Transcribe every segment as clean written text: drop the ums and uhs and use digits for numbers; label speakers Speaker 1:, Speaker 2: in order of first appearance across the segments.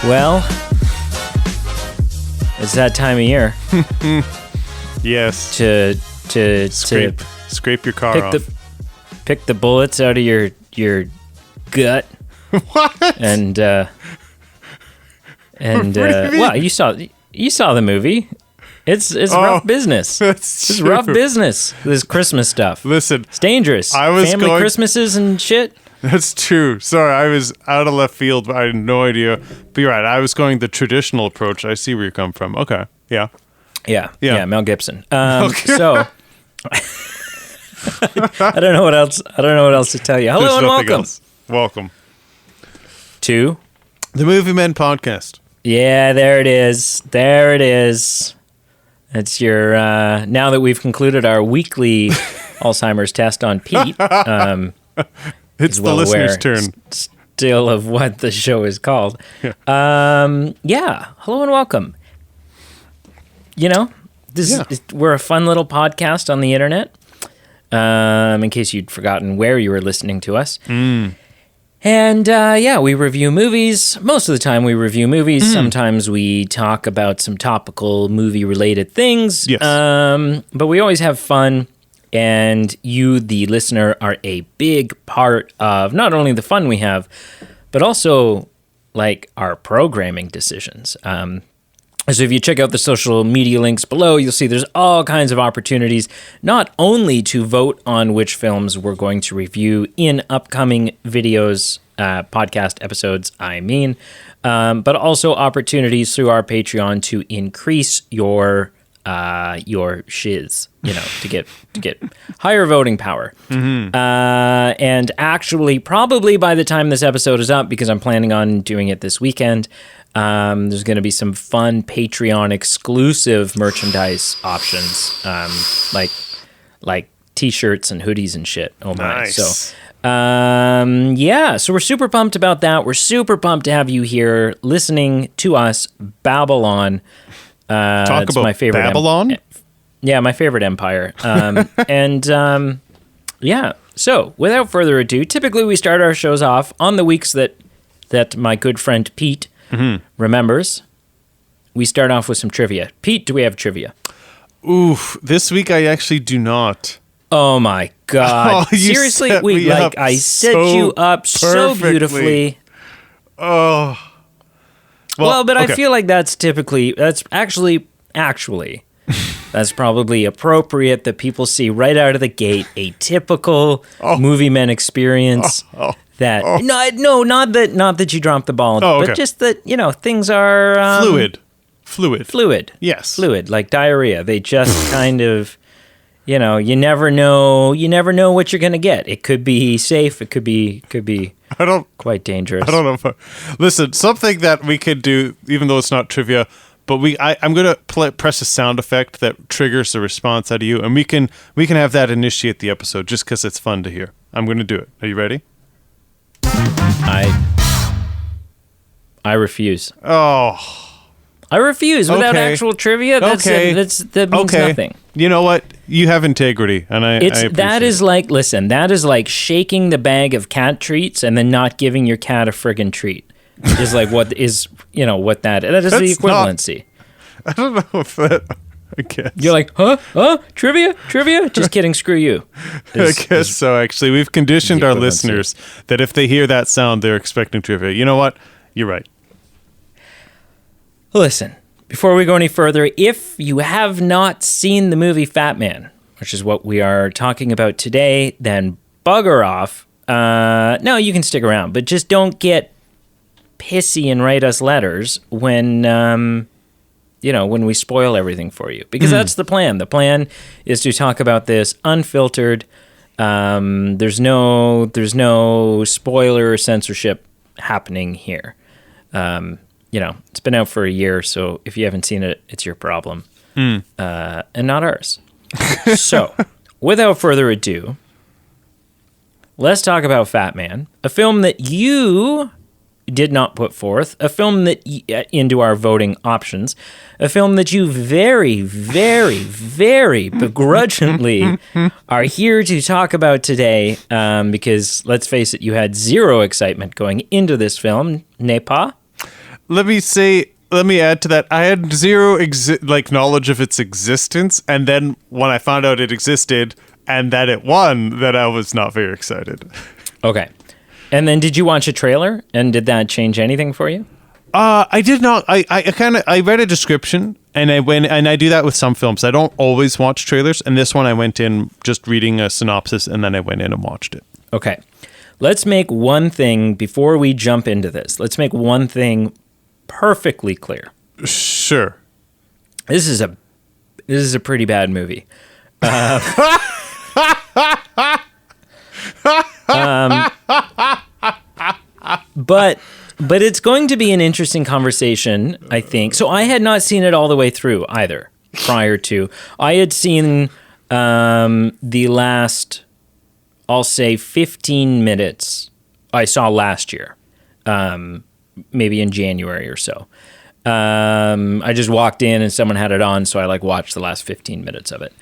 Speaker 1: Well, it's that time of year.
Speaker 2: Yes.
Speaker 1: To
Speaker 2: scrape your car off.
Speaker 1: Pick the bullets out of your gut.
Speaker 2: What?
Speaker 1: And
Speaker 2: What do you mean?
Speaker 1: well, you saw the movie. It's rough business. It's
Speaker 2: true.
Speaker 1: rough business. This Christmas stuff.
Speaker 2: Listen,
Speaker 1: It's dangerous. Family Christmases and shit.
Speaker 2: That's true. Sorry, I was out of left field. I had no idea. But you're right. I was going the traditional approach. I see where you come from. Okay. Yeah.
Speaker 1: Yeah. Mel Gibson. So I don't know what else. To tell you. Hello
Speaker 2: There's
Speaker 1: and
Speaker 2: nothing
Speaker 1: welcome.
Speaker 2: else. Welcome
Speaker 1: To
Speaker 2: the Movie Men podcast.
Speaker 1: Yeah, there it is. It's your now that we've concluded our weekly Alzheimer's test on Pete.
Speaker 2: It's the listener's turn.
Speaker 1: Still of what the show is called.
Speaker 2: Yeah.
Speaker 1: Hello and welcome. You know, we're a fun little podcast on the internet. In case you'd forgotten where you were listening to us. And we review movies. Most of the time we review movies. Sometimes we talk about some topical movie-related things.
Speaker 2: Yes.
Speaker 1: But we always have fun. And you, the listener, are a big part of not only the fun we have, but also like our programming decisions. So if you check out the social media links below, you'll see there's all kinds of opportunities, not only to vote on which films we're going to review in upcoming videos, podcast episodes, but also opportunities through our Patreon to increase your shiz, to get higher voting power. And actually, probably by the time this episode is up, because I'm planning on doing it this weekend, there's going to be some fun Patreon exclusive merchandise options, like t-shirts and hoodies and shit. Oh my!
Speaker 2: Nice.
Speaker 1: So, so we're super pumped about that. We're super pumped to have you here listening to us babble on.
Speaker 2: Talk about
Speaker 1: my favorite
Speaker 2: Babylon.
Speaker 1: My favorite empire. So without further ado, typically we start our shows off on the weeks that my good friend Pete remembers. We start off with some trivia. Pete, do we have trivia?
Speaker 2: Oof, this week I actually do not.
Speaker 1: Oh my God.
Speaker 2: Oh, you
Speaker 1: Seriously,
Speaker 2: set me up
Speaker 1: I set
Speaker 2: so
Speaker 1: you up so
Speaker 2: perfectly.
Speaker 1: beautifully.
Speaker 2: Oh.
Speaker 1: But
Speaker 2: okay.
Speaker 1: I feel like that's actually, that's probably appropriate that people see right out of the gate a typical movie men experience. Not that you dropped the ball, but just that, things are fluid.
Speaker 2: Yes.
Speaker 1: Fluid, like diarrhea. They just kind of, you never know what you're going to get. It could be safe, it could be quite dangerous.
Speaker 2: I don't know. Listen, something that we could do, even though it's not trivia, but I'm going to press a sound effect that triggers a response out of you, and we can have that initiate the episode just because it's fun to hear. I'm going to do it. Are you ready?
Speaker 1: I refuse.
Speaker 2: Oh.
Speaker 1: I refuse without actual trivia. That means nothing.
Speaker 2: You know what? You have integrity, and I appreciate
Speaker 1: that is like shaking the bag of cat treats and then not giving your cat a friggin' treat. Is like what is that is the equivalency.
Speaker 2: I don't know if that. I guess
Speaker 1: you're like, huh? Trivia? Just kidding. Screw you.
Speaker 2: I guess so. Actually, we've conditioned our listeners that if they hear that sound, they're expecting trivia. You know what? You're right.
Speaker 1: Listen, before we go any further, if you have not seen the movie Fatman, which is what we are talking about today, then bugger off. No, you can stick around, but just don't get pissy and write us letters when when we spoil everything for you, because that's the plan. The plan is to talk about this unfiltered. There's no spoiler censorship happening here. It's been out for a year, so if you haven't seen it, it's your problem, and not ours. So, without further ado, let's talk about Fatman, a film that you did not put forth, a film that into our voting options, a film that you very, very, very begrudgingly are here to talk about today, because let's face it, you had zero excitement going into this film, n'est pas?
Speaker 2: let me add to that. I had zero knowledge of its existence, and then when I found out it existed and that it won, then I was not very excited.
Speaker 1: Okay. And then did you watch a trailer, and did that change anything for you?
Speaker 2: I did not. I read a description, and I do that with some films. I don't always watch trailers, and this one I went in just reading a synopsis, and then I went in and watched it.
Speaker 1: Okay. Let's make one thing before we jump into this. Let's make one thing perfectly clear.
Speaker 2: Sure.
Speaker 1: This is a pretty bad movie. But it's going to be an interesting conversation, I think. So I had not seen it all the way through either prior to. I had seen the last, I'll say 15 minutes I saw last year, maybe in January or so. I just walked in and someone had it on, so I watched the last 15 minutes of it.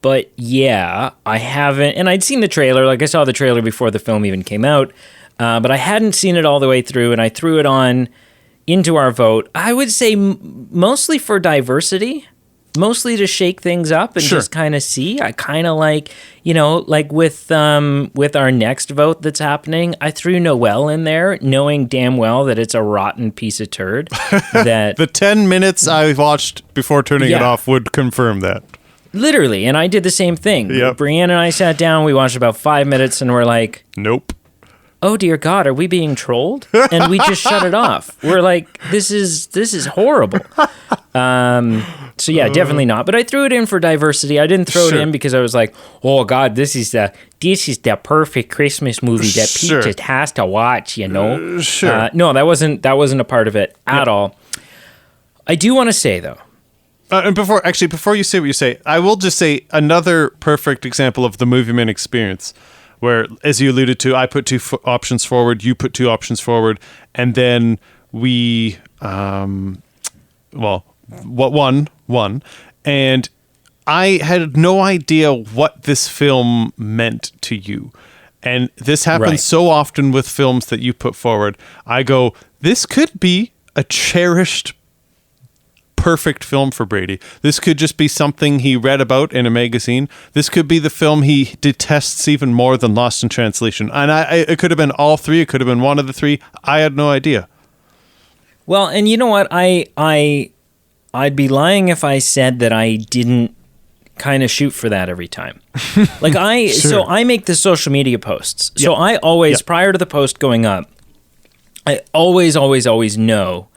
Speaker 1: But yeah, I haven't, and I'd seen the trailer. I saw the trailer before the film even came out, but I hadn't seen it all the way through, and I threw it on into our vote. I would say mostly for diversity, mostly to shake things up and just kind of see. I kind of with our next vote that's happening, I threw Noelle in there, knowing damn well that it's a rotten piece of turd. That
Speaker 2: the 10 minutes I watched before turning it off would confirm that.
Speaker 1: Literally, and I did the same thing.
Speaker 2: Yep.
Speaker 1: Brienne and I sat down, we watched about 5 minutes, and we're like,
Speaker 2: nope.
Speaker 1: Oh dear God, are we being trolled? And we just shut it off. We're like, this is horrible. So yeah, definitely not. But I threw it in for diversity. I didn't throw it in because I was like, oh God, this is the perfect Christmas movie that Pete just has to watch, you know? No, that wasn't a part of it at all. I do want to say though.
Speaker 2: And before you say what you say, I will just say another perfect example of the movie man experience, where, as you alluded to, I put two options forward, you put two options forward, and then we, won, and I had no idea what this film meant to you. And this happens so often with films that you put forward. I go, this could be a cherished perfect film for Brady. This could just be something he read about in a magazine. This could be the film he detests even more than Lost in Translation. And it could have been all three. It could have been one of the three. I had no idea.
Speaker 1: Well, and you know what? I'd be lying if I said that I didn't kind of shoot for that every time. So I make the social media posts. So I always, prior to the post going up, I always know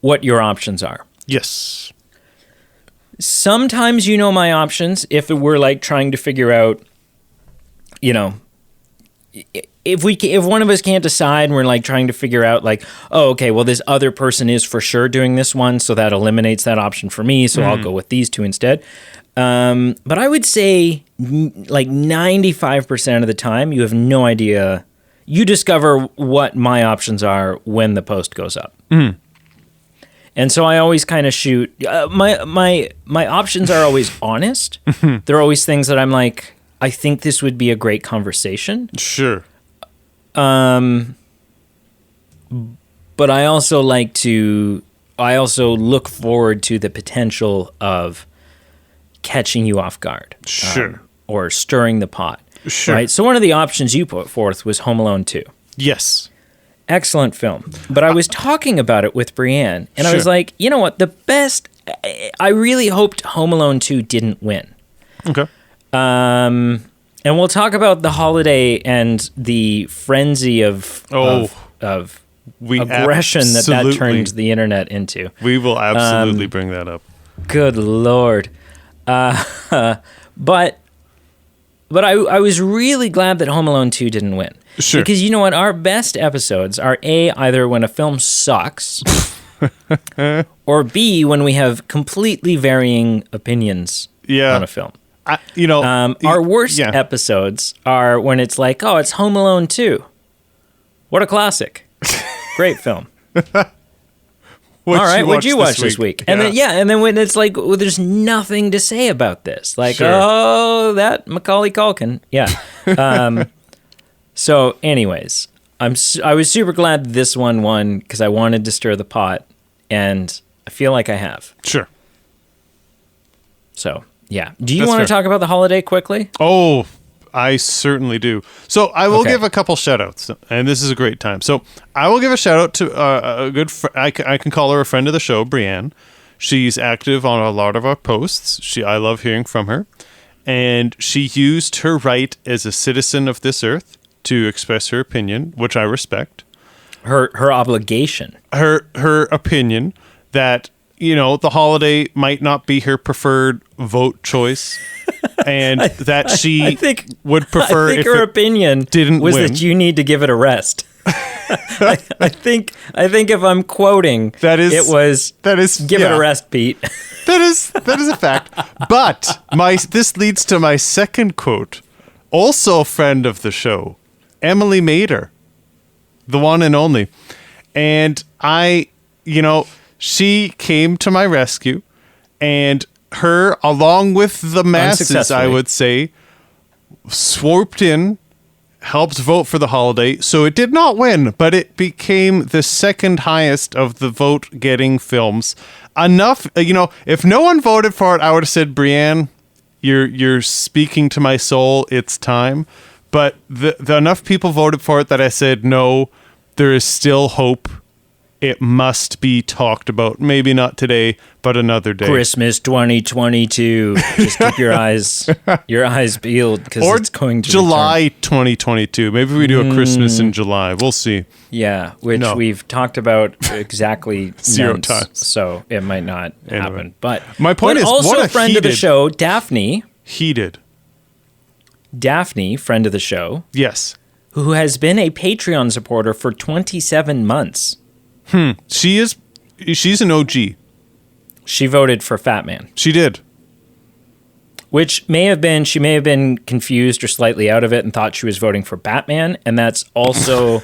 Speaker 1: what your options are.
Speaker 2: Yes.
Speaker 1: Sometimes you know my options if we're trying to figure out, if one of us can't decide and we're trying to figure out oh, okay, well this other person is for sure doing this one, so that eliminates that option for me, so I'll go with these two instead. But I would say 95% of the time you have no idea. You discover what my options are when the post goes up. Mm. And so I always kind of shoot. My options are always honest. They're always things that I'm like, I think this would be a great conversation.
Speaker 2: Sure.
Speaker 1: But I also look forward to the potential of catching you off guard.
Speaker 2: Sure.
Speaker 1: Or stirring the pot.
Speaker 2: Sure.
Speaker 1: Right. So one of the options you put forth was Home Alone 2.
Speaker 2: Yes.
Speaker 1: Excellent film. But I was talking about it with Brienne, and I was like, you know what? I really hoped Home Alone 2 didn't win.
Speaker 2: Okay.
Speaker 1: And we'll talk about the holiday and the frenzy of aggression that turned the internet into.
Speaker 2: We will absolutely bring that up.
Speaker 1: Good Lord. But I was really glad that Home Alone 2 didn't win.
Speaker 2: Sure.
Speaker 1: Because you know what? Our best episodes are either when a film sucks or B, when we have completely varying opinions on a film. Our worst episodes are when it's it's Home Alone 2. What a classic. Great film. All right, what'd you watch this week? And then when it's there's nothing to say about this. That Macaulay Culkin. Yeah. So anyways, I was super glad this one won because I wanted to stir the pot, and I feel like I have.
Speaker 2: Sure.
Speaker 1: So, yeah. Do you
Speaker 2: That's
Speaker 1: want to
Speaker 2: fair.
Speaker 1: talk about the holiday quickly?
Speaker 2: Oh, I certainly do. So I will
Speaker 1: Okay.
Speaker 2: give a couple shout outs, and this is a great time. So I will give a shout out to a good I can call her a friend of the show, Brienne. She's active on a lot of our posts. I love hearing from her. And she used her right as a citizen of this earth to express her opinion, which I respect.
Speaker 1: Her obligation.
Speaker 2: Her opinion that, the holiday might not be her preferred vote choice, and that she
Speaker 1: I think
Speaker 2: would prefer
Speaker 1: I think
Speaker 2: if
Speaker 1: her
Speaker 2: it
Speaker 1: opinion
Speaker 2: didn't
Speaker 1: was
Speaker 2: win.
Speaker 1: that you need to give it a rest. I think if I'm quoting,
Speaker 2: That is
Speaker 1: give it
Speaker 2: yeah.
Speaker 1: a rest, Pete.
Speaker 2: That is a fact. But this leads to my second quote. Also a friend of the show, Emily Mader, the one and only. And she came to my rescue, and her, along with the masses, I
Speaker 1: Unsuccessfully.
Speaker 2: would say, swooped in, helped vote for the holiday. So it did not win, but it became the second highest of the vote-getting films. Enough, if no one voted for it, I would have said, Brienne, you're speaking to my soul. It's time. But the enough people voted for it that I said, no, there is still hope. It must be talked about. Maybe not today, but another day.
Speaker 1: Christmas 2022. Just keep your eyes peeled because
Speaker 2: Or
Speaker 1: it's going to
Speaker 2: July 2022. Maybe we do a Christmas in July. We'll see.
Speaker 1: Yeah, which
Speaker 2: No.
Speaker 1: we've talked about exactly
Speaker 2: 0
Speaker 1: months,
Speaker 2: times.
Speaker 1: so it might not happen. But
Speaker 2: My point is,
Speaker 1: also
Speaker 2: what a
Speaker 1: friend of the
Speaker 2: heated-
Speaker 1: show, Daphne,
Speaker 2: Heated.
Speaker 1: friend of the show,
Speaker 2: Yes.
Speaker 1: who has been a Patreon supporter for 27 months.
Speaker 2: She's an OG.
Speaker 1: She voted for Fatman,
Speaker 2: She did.
Speaker 1: which she may have been confused or slightly out of it and thought she was voting for Batman, and that's also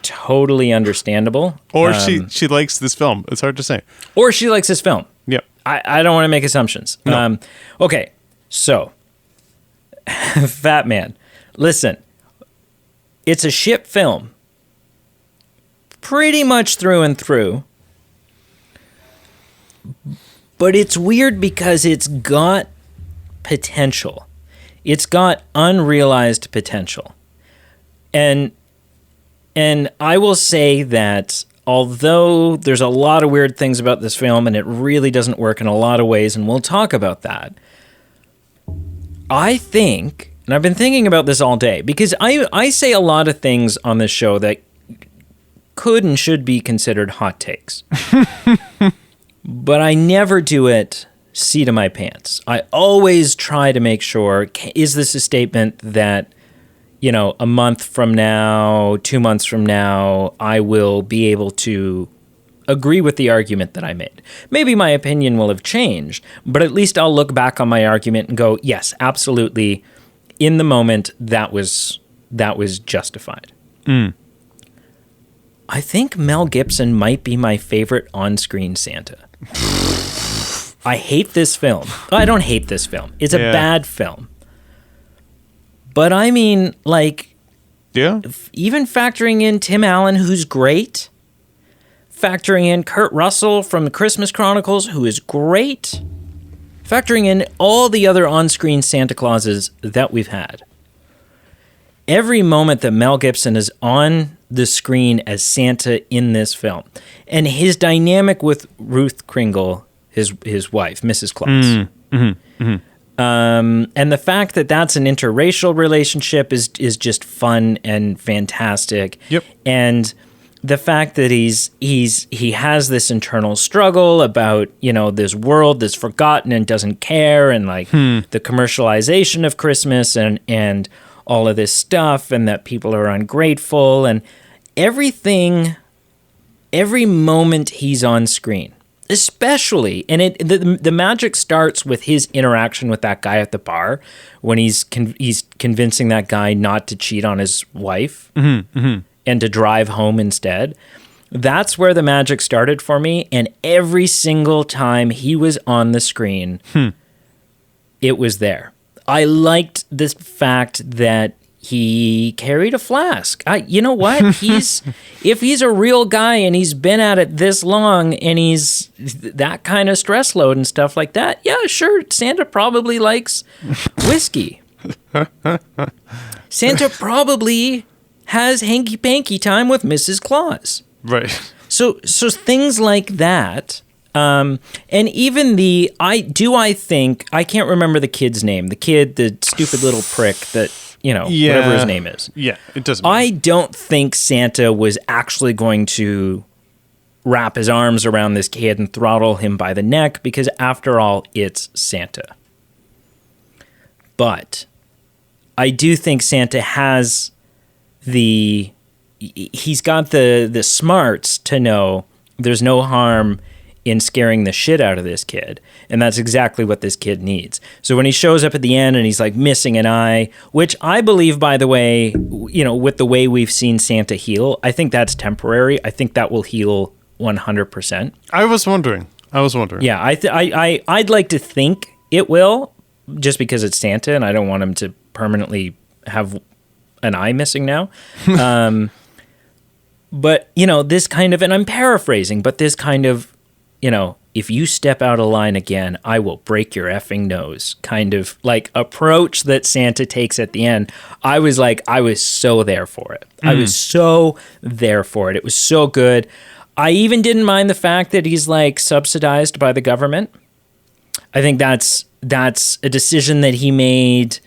Speaker 1: totally understandable.
Speaker 2: Or she likes this film. It's hard to say.
Speaker 1: Or she likes this film.
Speaker 2: Yep.
Speaker 1: I don't want to make assumptions.
Speaker 2: No.
Speaker 1: Okay, so Fat Man, listen, it's a shit film, pretty much through and through. But it's weird because it's got potential. It's got unrealized potential. And I will say that although there's a lot of weird things about this film and it really doesn't work in a lot of ways, and we'll talk about that, I think, and I've been thinking about this all day, because I say a lot of things on this show that could and should be considered hot takes. But I never do it seat of my pants. I always try to make sure, is this a statement that, a month from now, 2 months from now, I will be able to agree with the argument that I made. Maybe my opinion will have changed, but at least I'll look back on my argument and go, yes, absolutely. In the moment, that was justified. I think Mel Gibson might be my favorite on-screen Santa. I hate this film. I don't hate this film. It's a bad film. But I mean,
Speaker 2: Yeah.
Speaker 1: even factoring in Tim Allen, who's great, factoring in Kurt Russell from the Christmas Chronicles, who is great, factoring in all the other on-screen Santa Clauses that we've had. Every moment that Mel Gibson is on the screen as Santa in this film, and his dynamic with Ruth Kringle, his wife, Mrs. Claus, and the fact that that's an interracial relationship is just fun and fantastic.
Speaker 2: Yep.
Speaker 1: And the fact that he has this internal struggle about, this world that's forgotten and doesn't care, and the commercialization of Christmas and all of this stuff, and that people are ungrateful, and everything, every moment he's on screen, especially, and the magic starts with his interaction with that guy at the bar when he's convincing that guy not to cheat on his wife and to drive home instead. That's where the magic started for me, and every single time he was on the screen, it was there. I liked this fact that he carried a flask. You know what? If he's a real guy and he's been at it this long and he's that kind of stress load and stuff like that, yeah, sure, Santa probably likes whiskey. Santa probably has hanky-panky time with Mrs. Claus.
Speaker 2: Right.
Speaker 1: So things like that, and even I think, I can't remember the kid's name, the stupid little prick that, whatever his name is.
Speaker 2: Yeah, it doesn't matter.
Speaker 1: I don't think Santa was actually going to wrap his arms around this kid and throttle him by the neck, because after all, it's Santa. But I do think Santa has he's got the smarts to know there's no harm in scaring the shit out of this kid. And that's exactly what this kid needs. So when he shows up at the end and he's like missing an eye, which I believe, by the way, with the way we've seen Santa heal, I think that's temporary. I think that will heal 100%.
Speaker 2: I was wondering.
Speaker 1: Yeah, I'd like to think it will, just because it's Santa and I don't want him to permanently have an eye missing now. But, this kind of, and I'm paraphrasing, but this kind of, if you step out of line again, I will break your effing nose kind of like approach that Santa takes at the end. I was so there for it. I was so there for it. It was so good. I even didn't mind the fact that he's like subsidized by the government. I think that's a decision that he made,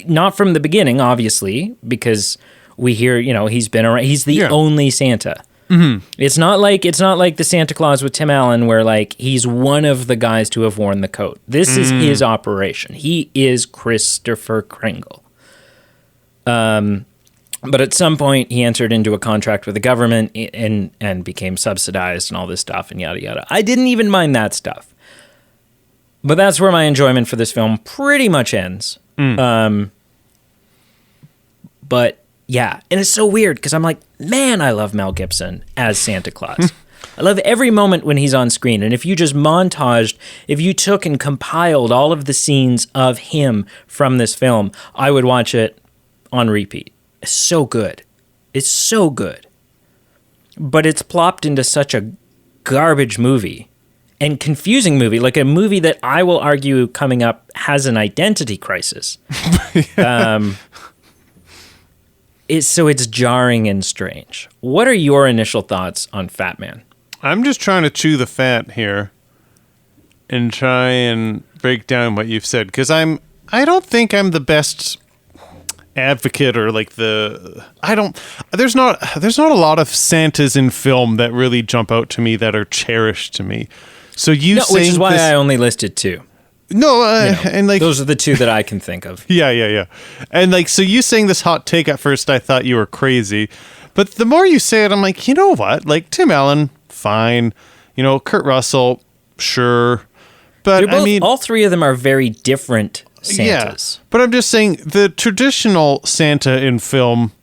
Speaker 1: not from the beginning, obviously, because we hear, he's been around. He's the only Santa. Mm-hmm. It's not like the Santa Claus with Tim Allen, where like he's one of the guys to have worn the coat. This is his operation. He is Christopher Kringle. But at some point, he entered into a contract with the government and became subsidized and all this stuff and yada yada. I didn't even mind that stuff. But that's where my enjoyment for this film pretty much ends. But yeah, and it's so weird because I'm like, man, I love Mel Gibson as Santa Claus. I love every moment when he's on screen. And if you just if you took and compiled all of the scenes of him from this film, I would watch it on repeat. It's so good. It's so good. But it's plopped into such a garbage movie and confusing movie, like a movie that I will argue coming up has an identity crisis. It's jarring and strange. What are your initial thoughts on Fatman?
Speaker 2: I'm just trying to chew the fat here and try and break down what you've said, because I don't think I'm the best advocate or like there's not a lot of Santas in film that really jump out to me that are cherished to me. So
Speaker 1: which is why I only listed two.
Speaker 2: No, and like
Speaker 1: those are the two that I can think of.
Speaker 2: Yeah. And like, so you saying this hot take at first, I thought you were crazy, but the more you say it, I'm like, you know what? Like Tim Allen, fine. Kurt Russell, sure. But I mean,
Speaker 1: all three of them are very different Santas.
Speaker 2: Yeah, but I'm just saying the traditional Santa in film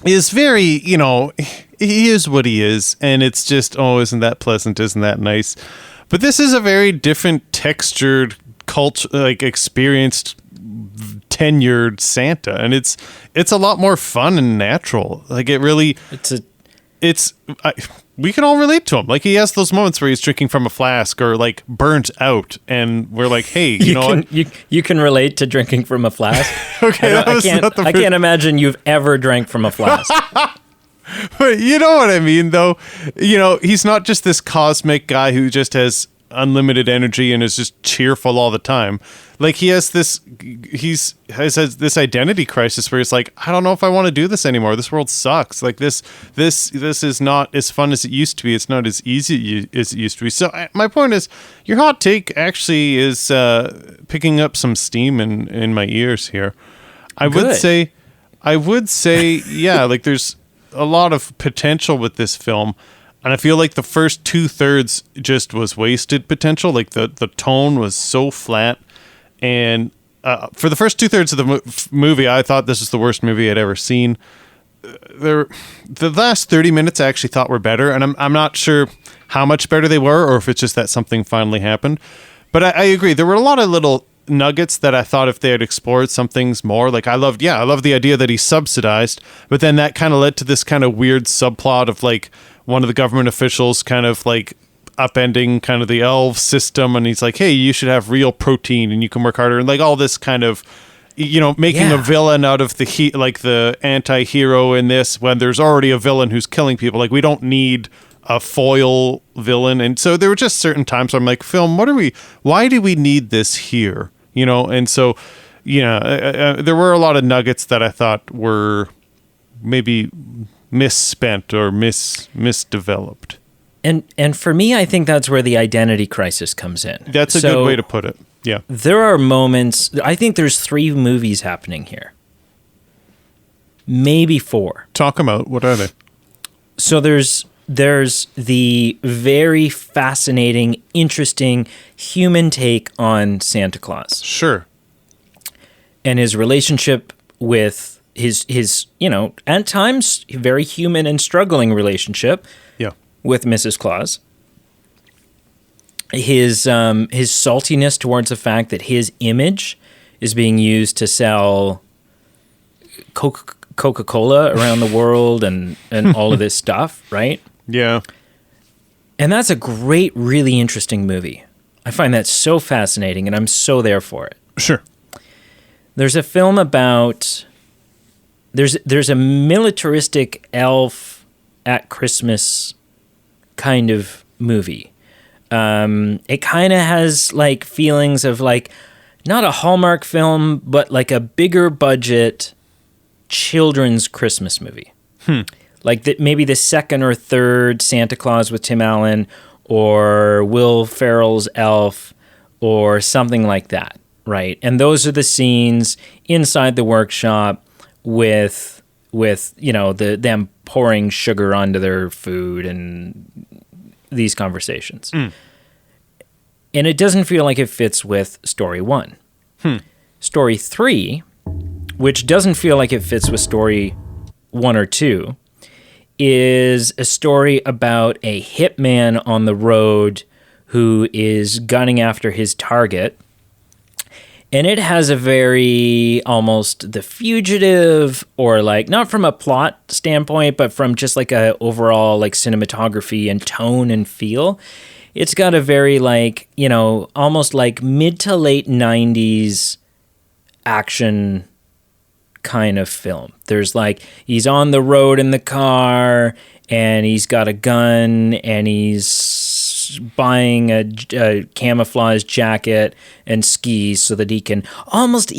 Speaker 2: is very, he is what he is, and it's just, isn't that pleasant? Isn't that nice? But this is a very different textured, culture, like experienced, tenured Santa, and it's a lot more fun and natural. Like it really, we can all relate to him. Like he has those moments where he's drinking from a flask or like burnt out, and we're like, hey, you know what?
Speaker 1: You can relate to drinking from a flask.
Speaker 2: Okay,
Speaker 1: I can't imagine you've ever drank from a flask.
Speaker 2: But you know what I mean, though. He's not just this cosmic guy who just has unlimited energy and is just cheerful all the time. Like he has this identity crisis where he's like, I don't know if I want to do this anymore. This world sucks. Like this is not as fun as it used to be. It's not as easy as it used to be. So my point is, your hot take actually is picking up some steam in my ears here. I would say, yeah, like there's a lot of potential with this film, and I feel like the first 2/3 just was wasted potential. Like the tone was so flat, and for the first 2/3 of the movie, I thought this was the worst movie I'd ever seen. The last 30 minutes I actually thought were better, and I'm not sure how much better they were, or if it's just that something finally happened. But I agree, there were a lot of little nuggets that I thought if they had explored some things more, like I loved the idea that he's subsidized, but then that kind of led to this kind of weird subplot of like one of the government officials kind of like upending kind of the elf system, and he's like, hey, you should have real protein and you can work harder, and like all this kind of, you know, making a villain out of the anti-hero in this when there's already a villain who's killing people. Like, we don't need a foil villain. And so there were just certain times where I'm like, film, why do we need this here? You know? And so, there were a lot of nuggets that I thought were maybe misspent or misdeveloped.
Speaker 1: And for me, I think that's where the identity crisis comes in.
Speaker 2: That's a good way to put it. Yeah.
Speaker 1: There are moments, I think there's 3 movies happening here. Maybe 4.
Speaker 2: Talk them out. What are they?
Speaker 1: So there's the very fascinating, interesting human take on Santa Claus.
Speaker 2: Sure.
Speaker 1: And his relationship with his at times very human and struggling relationship with Mrs. Claus. His saltiness towards the fact that his image is being used to sell Coca-Cola around the world and all of this stuff, right?
Speaker 2: Yeah.
Speaker 1: And that's a great, really interesting movie. I find that so fascinating, and I'm so there for it.
Speaker 2: Sure.
Speaker 1: There's a film about... There's a militaristic elf at Christmas kind of movie. It kind of has like feelings of like not a Hallmark film, but like a bigger budget children's Christmas movie. Like maybe the second or third Santa Claus with Tim Allen or Will Ferrell's Elf or something like that, right? And those are the scenes inside the workshop with them pouring sugar onto their food and these conversations. And it doesn't feel like it fits with story 1. Story 3, which doesn't feel like it fits with story 1 or 2, is a story about a hitman on the road who is gunning after his target. And it has a very almost The Fugitive, or like not from a plot standpoint, but from just like a overall like cinematography and tone and feel. It's got a very like, almost like mid to late 90s action kind of film. There's like, he's on the road in the car and he's got a gun and he's buying a camouflage jacket and skis so that he can almost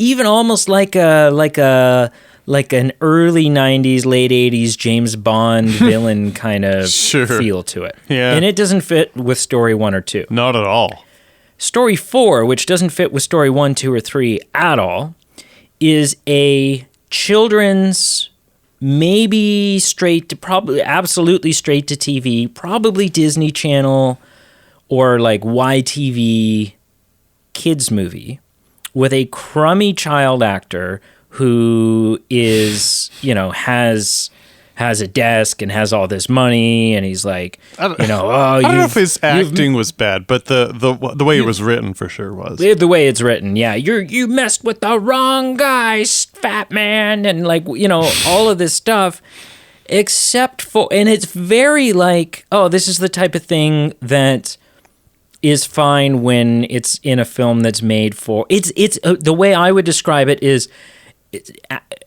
Speaker 1: like an early 90s, late 80s James Bond villain kind of feel to it.
Speaker 2: Yeah.
Speaker 1: And it doesn't fit with story 1 or 2.
Speaker 2: Not at all.
Speaker 1: Story 4, which doesn't fit with story 1, 2, or 3 at all, is a children's, maybe probably absolutely straight to TV, probably Disney Channel or like YTV kids movie with a crummy child actor who is, has a desk and has all this money, and he's like,
Speaker 2: I don't know if his acting was bad, but the way it was written for sure was.
Speaker 1: The way it's written, yeah. You messed with the wrong guy, Fatman, and like, all of this stuff, except for, and it's very like, oh, this is the type of thing that is fine when it's in a film that's made for, it's the way I would describe it is, it's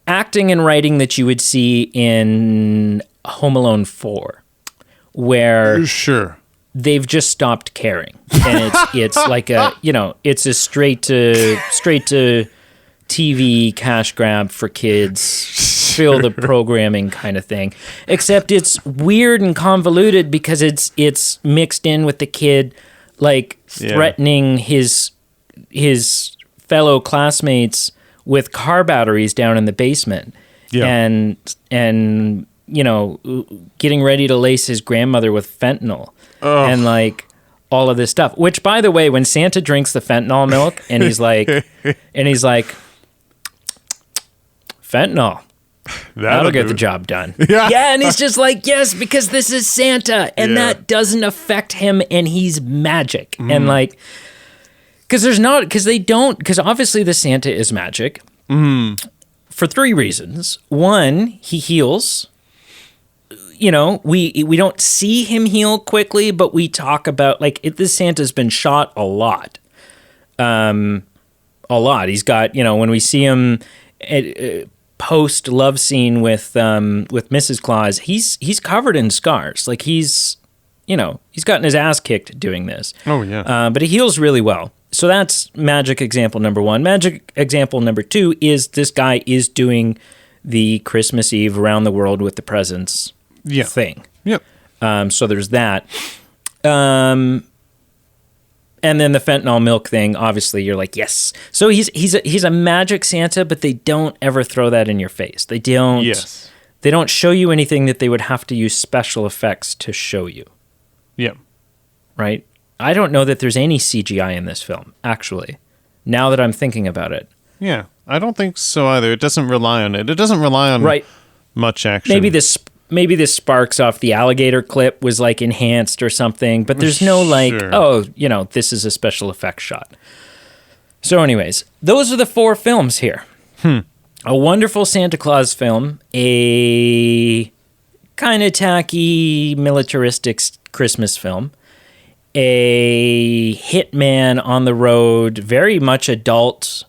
Speaker 1: acting and writing that you would see in Home Alone 4, where they've just stopped caring, and it's like a it's a straight to TV cash grab for kids, fill the programming kind of thing. Except it's weird and convoluted because it's mixed in with the kid like threatening his fellow classmates with car batteries down in the basement, and getting ready to lace his grandmother with fentanyl, and like all of this stuff. Which, by the way, when Santa drinks the fentanyl milk, and he's like, fentanyl, that'll get the job done. Yeah, and he's just like, yes, because this is Santa, and that doesn't affect him, and he's magic, and like. Because obviously the Santa is magic. For 3 reasons. One, he heals. You know, we don't see him heal quickly, but we talk about, like, this Santa's been shot a lot. A lot. He's got, you know, when we see him post love scene with Mrs. Claus, he's covered in scars. Like, he's gotten his ass kicked doing this.
Speaker 2: Oh, yeah.
Speaker 1: But he heals really well. So that's magic example number 1. Magic example number 2 is this guy is doing the Christmas Eve around the world with the presents thing.
Speaker 2: Yep.
Speaker 1: So there's that. And then the fentanyl milk thing, obviously you're like, yes. So he's a magic Santa, but they don't ever throw that in your face. They don't.
Speaker 2: Yes.
Speaker 1: They don't show you anything that they would have to use special effects to show you.
Speaker 2: Yep.
Speaker 1: Right? I don't know that there's any CGI in this film, actually, now that I'm thinking about it.
Speaker 2: Yeah, I don't think so either. It doesn't rely on it. It doesn't rely on much action.
Speaker 1: Maybe this sparks off the alligator clip was like enhanced or something, but there's no like, this is a special effects shot. So anyways, those are the 4 films here. A wonderful Santa Claus film, a kind of tacky militaristic Christmas film, a hitman on the road, very much adult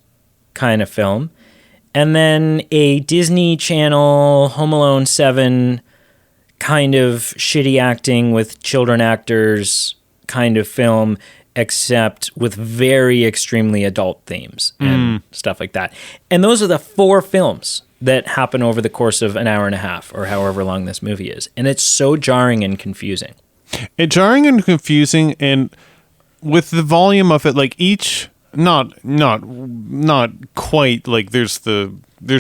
Speaker 1: kind of film, and then a Disney Channel Home Alone 7 kind of shitty acting with children actors kind of film, except with very extremely adult themes and stuff like that. And those are the 4 films that happen over the course of an hour and a half or however long this movie is. And it's so jarring and confusing.
Speaker 2: It's jarring and confusing, and with the volume of it, like each not quite like there's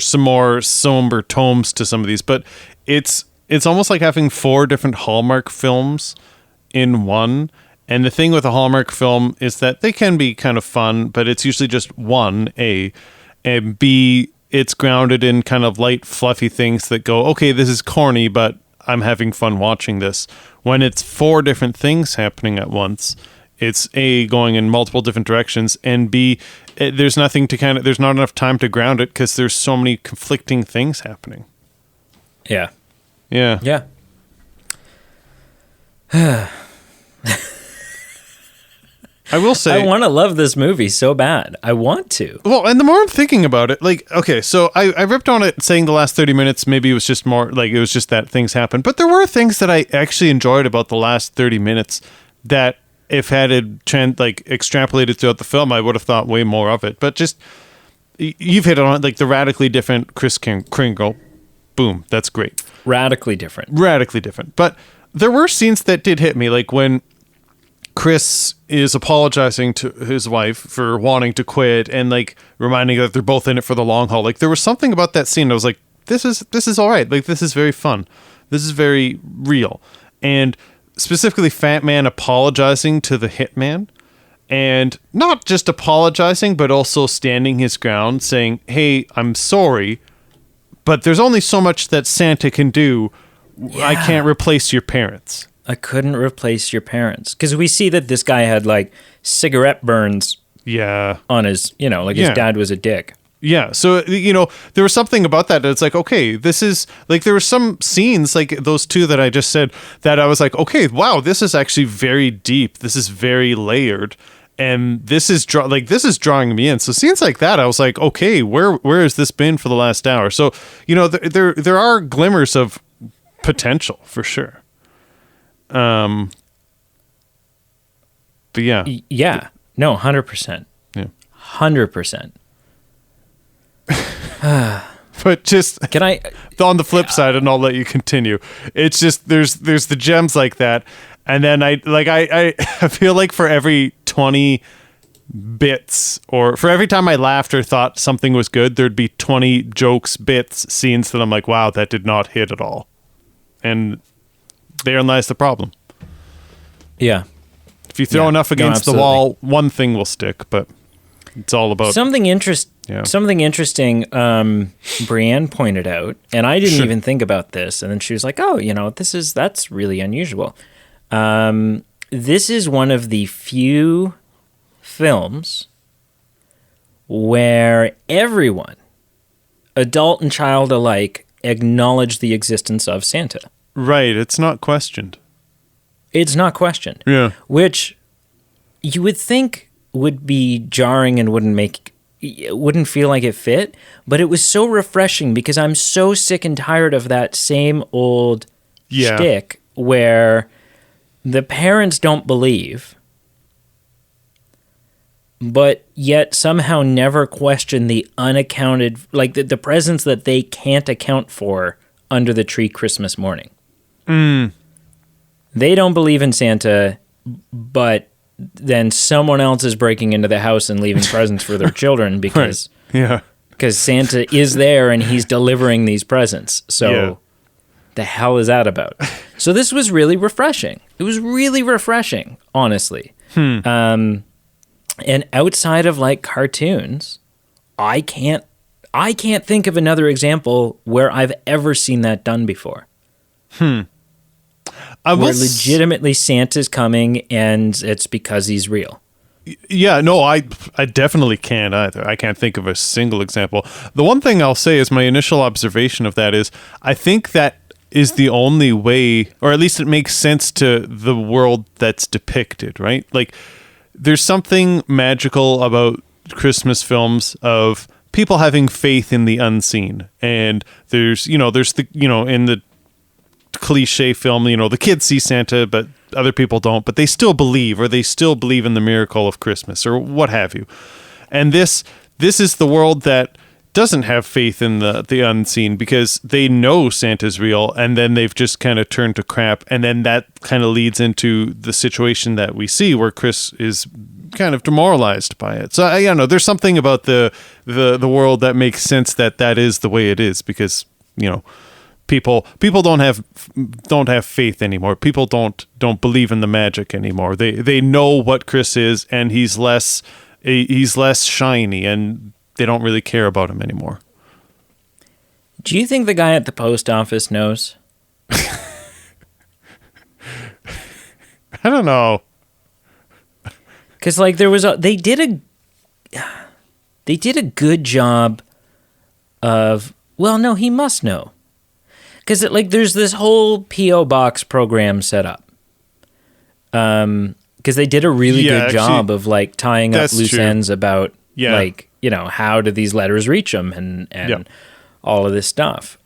Speaker 2: some more somber tomes to some of these, but it's almost like having 4 different Hallmark films in one. And the thing with a Hallmark film is that they can be kind of fun, but it's usually just one, A, and B, it's grounded in kind of light, fluffy things that go, okay, this is corny, but I'm having fun watching this. When it's 4 different things happening at once, it's A, going in multiple different directions, and B, there's not enough time to ground it because there's so many conflicting things happening.
Speaker 1: Yeah.
Speaker 2: Yeah.
Speaker 1: Yeah.
Speaker 2: I will say,
Speaker 1: I want to love this movie so bad. I want to.
Speaker 2: Well, and the more I'm thinking about it, like, okay, so I ripped on it saying the last 30 minutes, maybe it was just more, like, it was just that things happened. But there were things that I actually enjoyed about the last 30 minutes that if had it extrapolated throughout the film, I would have thought way more of it. But just, you've hit on it, like the radically different Kris Kringle. Boom, that's great.
Speaker 1: Radically different.
Speaker 2: Radically different. But there were scenes that did hit me, like when Chris is apologizing to his wife for wanting to quit and like reminding her that they're both in it for the long haul. Like there was something about that scene. I was like, this is all right. Like this is very fun. This is very real. And specifically Fatman apologizing to the hitman and not just apologizing, but also standing his ground saying, hey, I'm sorry, but there's only so much that Santa can do. Yeah. I can't replace your parents.
Speaker 1: I couldn't replace your parents. Because we see that this guy had like cigarette burns on his, his dad was a dick.
Speaker 2: Yeah. So, there was something about that. It's like, okay, this is like, there were some scenes like those 2 that I just said that I was like, okay, wow, this is actually very deep. This is very layered. And this is drawing me in. So scenes like that, I was like, okay, where has this been for the last hour? So, there are glimmers of potential for sure. But yeah.
Speaker 1: Yeah. No, 100%.
Speaker 2: Yeah.
Speaker 1: 100%.
Speaker 2: But just
Speaker 1: can I
Speaker 2: on the flip side, and I'll let you continue. It's just there's the gems like that, and then I feel like for every 20 bits or for every time I laughed or thought something was good, there'd be 20 jokes, bits, scenes that I'm like, wow, that did not hit at all, and therein lies the problem. Yeah. If you throw enough against the wall, one thing will stick, but it's all about
Speaker 1: something interesting. Brienne pointed out, and I didn't even think about this, and then she was like, "Oh, that's really unusual." This is one of the few films where everyone, adult and child alike, acknowledge the existence of Santa.
Speaker 2: Right. It's not questioned.
Speaker 1: It's not questioned.
Speaker 2: Yeah.
Speaker 1: Which you would think would be jarring and wouldn't feel like it fit, but it was so refreshing because I'm so sick and tired of that same old shtick where the parents don't believe, but yet somehow never question the unaccounted, like the presents that they can't account for under the tree Christmas morning. They don't believe in Santa, but then someone else is breaking into the house and leaving presents for their children because because Santa is there and he's delivering these presents. So the hell is that about? So this was really refreshing. It was really refreshing, honestly. And outside of like cartoons, I can't think of another example where I've ever seen that done before. Where legitimately Santa's coming and it's because he's real.
Speaker 2: Yeah, no, I definitely can't either. I can't think of a single example. The one thing I'll say is my initial observation of that is I think that is the only way, or at least it makes sense to the world that's depicted, right? Like there's something magical about Christmas films of people having faith in the unseen. And there's in the cliche film, the kids see Santa, but other people don't, but they still believe, or they still believe in the miracle of Christmas, or what have you. And this is the world that doesn't have faith in the unseen because they know Santa's real, and then they've just kind of turned to crap, and then that kind of leads into the situation that we see where Chris is kind of demoralized by it. So I don't know, there's something about the world that makes sense that is the way it is because people don't have faith anymore. People don't believe in the magic anymore. They know what Chris is, and he's less shiny, and they don't really care about him anymore.
Speaker 1: Do you think the guy at the post office knows?
Speaker 2: I don't know.
Speaker 1: Because like they did a good job of, well, no, he must know. Because there's this whole P.O. box program set up. Because they did a really good job of like tying up loose ends about how do these letters reach them and all of this stuff.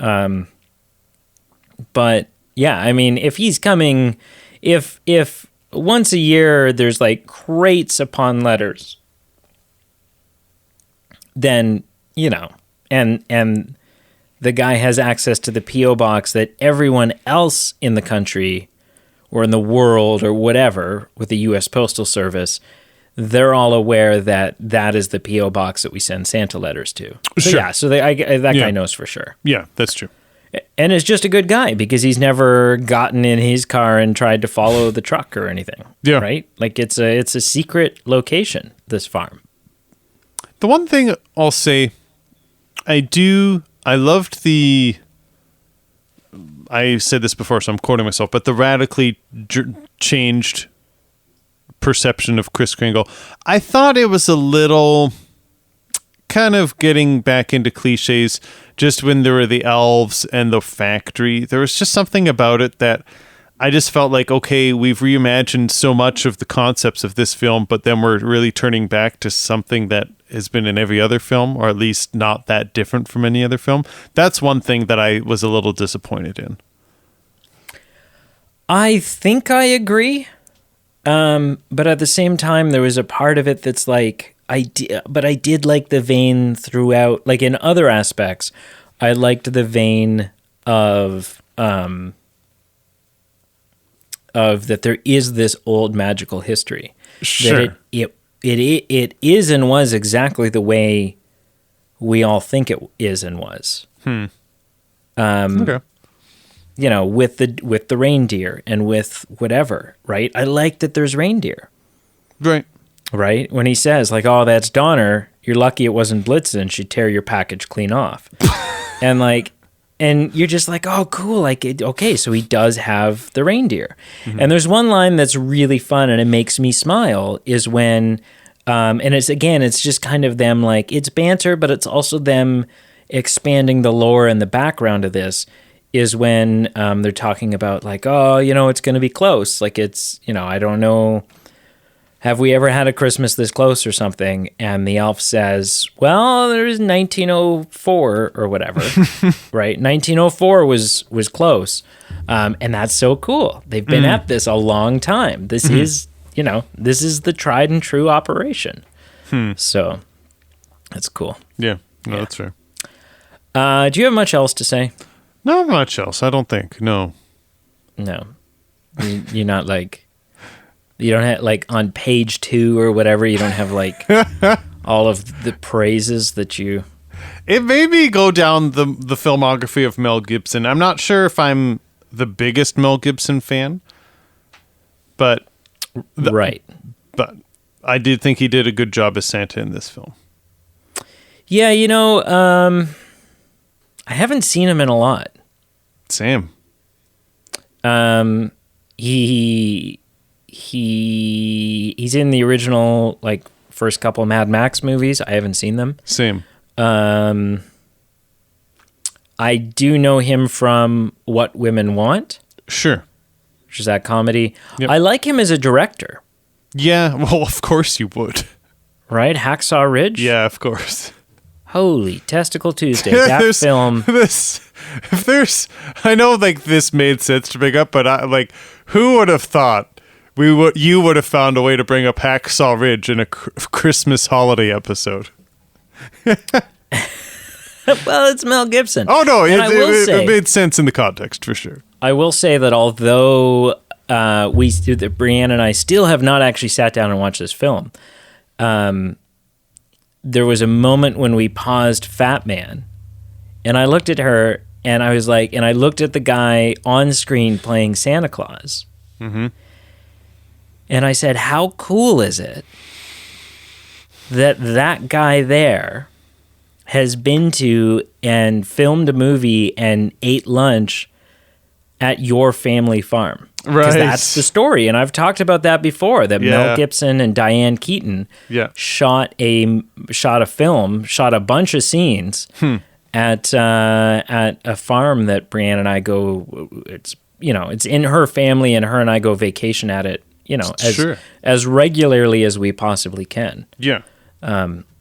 Speaker 1: But yeah, I mean, if he's coming, if once a year there's like crates upon letters, then and the guy has access to the P.O. box that everyone else in the country or in the world or whatever with the U.S. Postal Service, they're all aware that is the P.O. box that we send Santa letters to. So,
Speaker 2: sure.
Speaker 1: Yeah, so that guy knows for sure.
Speaker 2: Yeah, that's true.
Speaker 1: And is just a good guy because he's never gotten in his car and tried to follow the truck or anything. Yeah. Right? Like it's a secret location, this farm.
Speaker 2: The one thing I'll say, I loved I said this before, so I'm quoting myself, but the radically changed perception of Kris Kringle. I thought it was a little kind of getting back into cliches just when there were the elves and the factory. There was just something about it that I just felt like, okay, we've reimagined so much of the concepts of this film, but then we're really turning back to something that has been in every other film, or at least not that different from any other film. That's one thing that I was a little disappointed in.
Speaker 1: I think I agree. But at the same time, there was a part of it that's like, I did like the vein throughout, like in other aspects, I liked the vein of that there is this old magical history.
Speaker 2: Sure.
Speaker 1: That it is and was exactly the way we all think it is and was.
Speaker 2: Okay.
Speaker 1: With the reindeer and with whatever, right? I like that there's reindeer. Right? When he says like, "Oh, that's Donner. You're lucky it wasn't Blitzen. She'd tear your package clean off." And you're just like, "Oh, cool. Like, okay, so he does have the reindeer." Mm-hmm. And there's one line that's really fun and it makes me smile is when And it's just kind of them like, it's banter, but it's also them expanding the lore and the background of this is when they're talking about like, oh, it's going to be close. Like it's, I don't know. Have we ever had a Christmas this close or something? And the elf says, well, there's 1904 or whatever, right? 1904 was close. And that's so cool. They've been at this a long time. This is, this is the tried and true operation. So that's cool.
Speaker 2: Yeah, that's fair.
Speaker 1: Do you have much else to say?
Speaker 2: Not much else, I don't think. No.
Speaker 1: You're not like... You don't have, like, on page 2 or whatever, you don't have, like, all of the praises that you...
Speaker 2: It made me go down the filmography of Mel Gibson. I'm not sure if I'm the biggest Mel Gibson fan, but...
Speaker 1: Right.
Speaker 2: But I did think he did a good job as Santa in this film.
Speaker 1: Yeah, I haven't seen him in a lot.
Speaker 2: Same.
Speaker 1: He's in the original, like, first couple Mad Max movies. I haven't seen them.
Speaker 2: Same.
Speaker 1: I do know him from What Women Want.
Speaker 2: Sure.
Speaker 1: Which is that comedy.
Speaker 2: Yep.
Speaker 1: I like him as a director.
Speaker 2: Yeah, well, of course you would.
Speaker 1: Right? Hacksaw Ridge?
Speaker 2: Yeah, of course.
Speaker 1: Holy Testicle Tuesday. That film.
Speaker 2: I know, like, this made sense to bring up, but who would have thought you would have found a way to bring up Hacksaw Ridge in a Christmas holiday episode?
Speaker 1: Well, it's Mel Gibson.
Speaker 2: Oh, no, it made sense in the context, for sure.
Speaker 1: I will say that although Brianne and I still have not actually sat down and watched this film, there was a moment when we paused Fatman, and I looked at her, and I was like, and I looked at the guy on screen playing Santa Claus. Mm-hmm. And I said, how cool is it that guy there has been to and filmed a movie and ate lunch at your family farm?
Speaker 2: Right.
Speaker 1: Because that's the story. And I've talked about that before, that Mel Gibson and Diane Keaton shot a bunch of scenes at a farm that Brianne and I go, it's in her family, and her and I go vacation at it, as regularly as we possibly can. Yeah.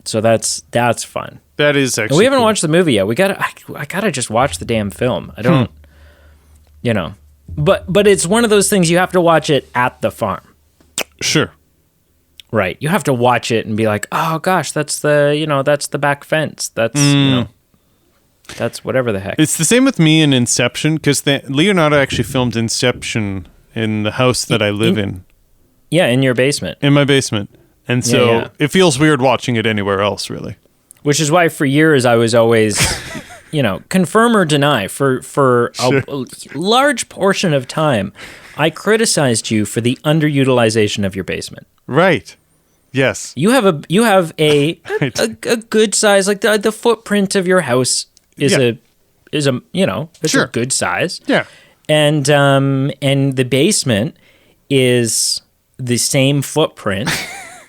Speaker 1: So that's fun.
Speaker 2: That is actually.
Speaker 1: And we haven't watched the movie yet. I gotta just watch the damn film. I don't, but it's one of those things you have to watch it at the farm.
Speaker 2: Sure.
Speaker 1: Right. You have to watch it and be like, oh gosh, that's the back fence. That's that's whatever the heck.
Speaker 2: It's the same with me in Inception, because Leonardo actually filmed Inception in the house that I live in.
Speaker 1: Yeah, in your basement.
Speaker 2: In my basement. And so it feels weird watching it anywhere else, really.
Speaker 1: Which is why for years I was always, confirm or deny. For a large portion of time, I criticized you for the underutilization of your basement.
Speaker 2: Right. Yes.
Speaker 1: You have a good size, like the footprint of your house is a good size. Yeah. And the basement is the same footprint.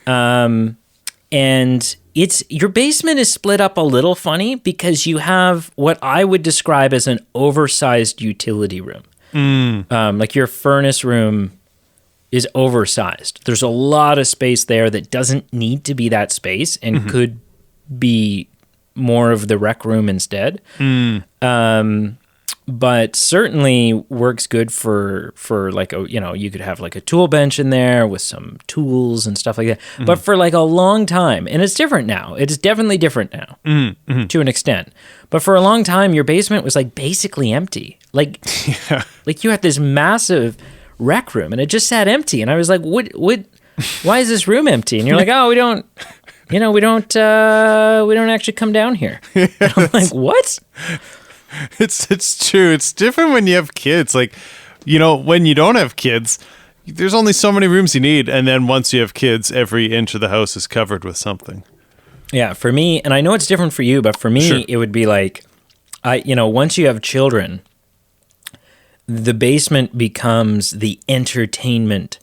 Speaker 1: And your basement is split up a little funny because you have what I would describe as an oversized utility room. Like your furnace room is oversized. There's a lot of space there that doesn't need to be that space and could be more of the rec room instead. But certainly works good for like you could have like a tool bench in there with some tools and stuff like that. But for like a long time, and it's different now. It's definitely different now to an extent. But for a long time, your basement was like basically empty. Like you had this massive rec room and it just sat empty. And I was like, what? Why is this room empty? And you're like, oh, we don't actually come down here. And I'm like, what?
Speaker 2: It's true. It's different when you have kids. Like, when you don't have kids, there's only so many rooms you need. And then once you have kids, every inch of the house is covered with something.
Speaker 1: Yeah, for me, and I know it's different for you, but for me, it would be like, once you have children, the basement becomes the entertainment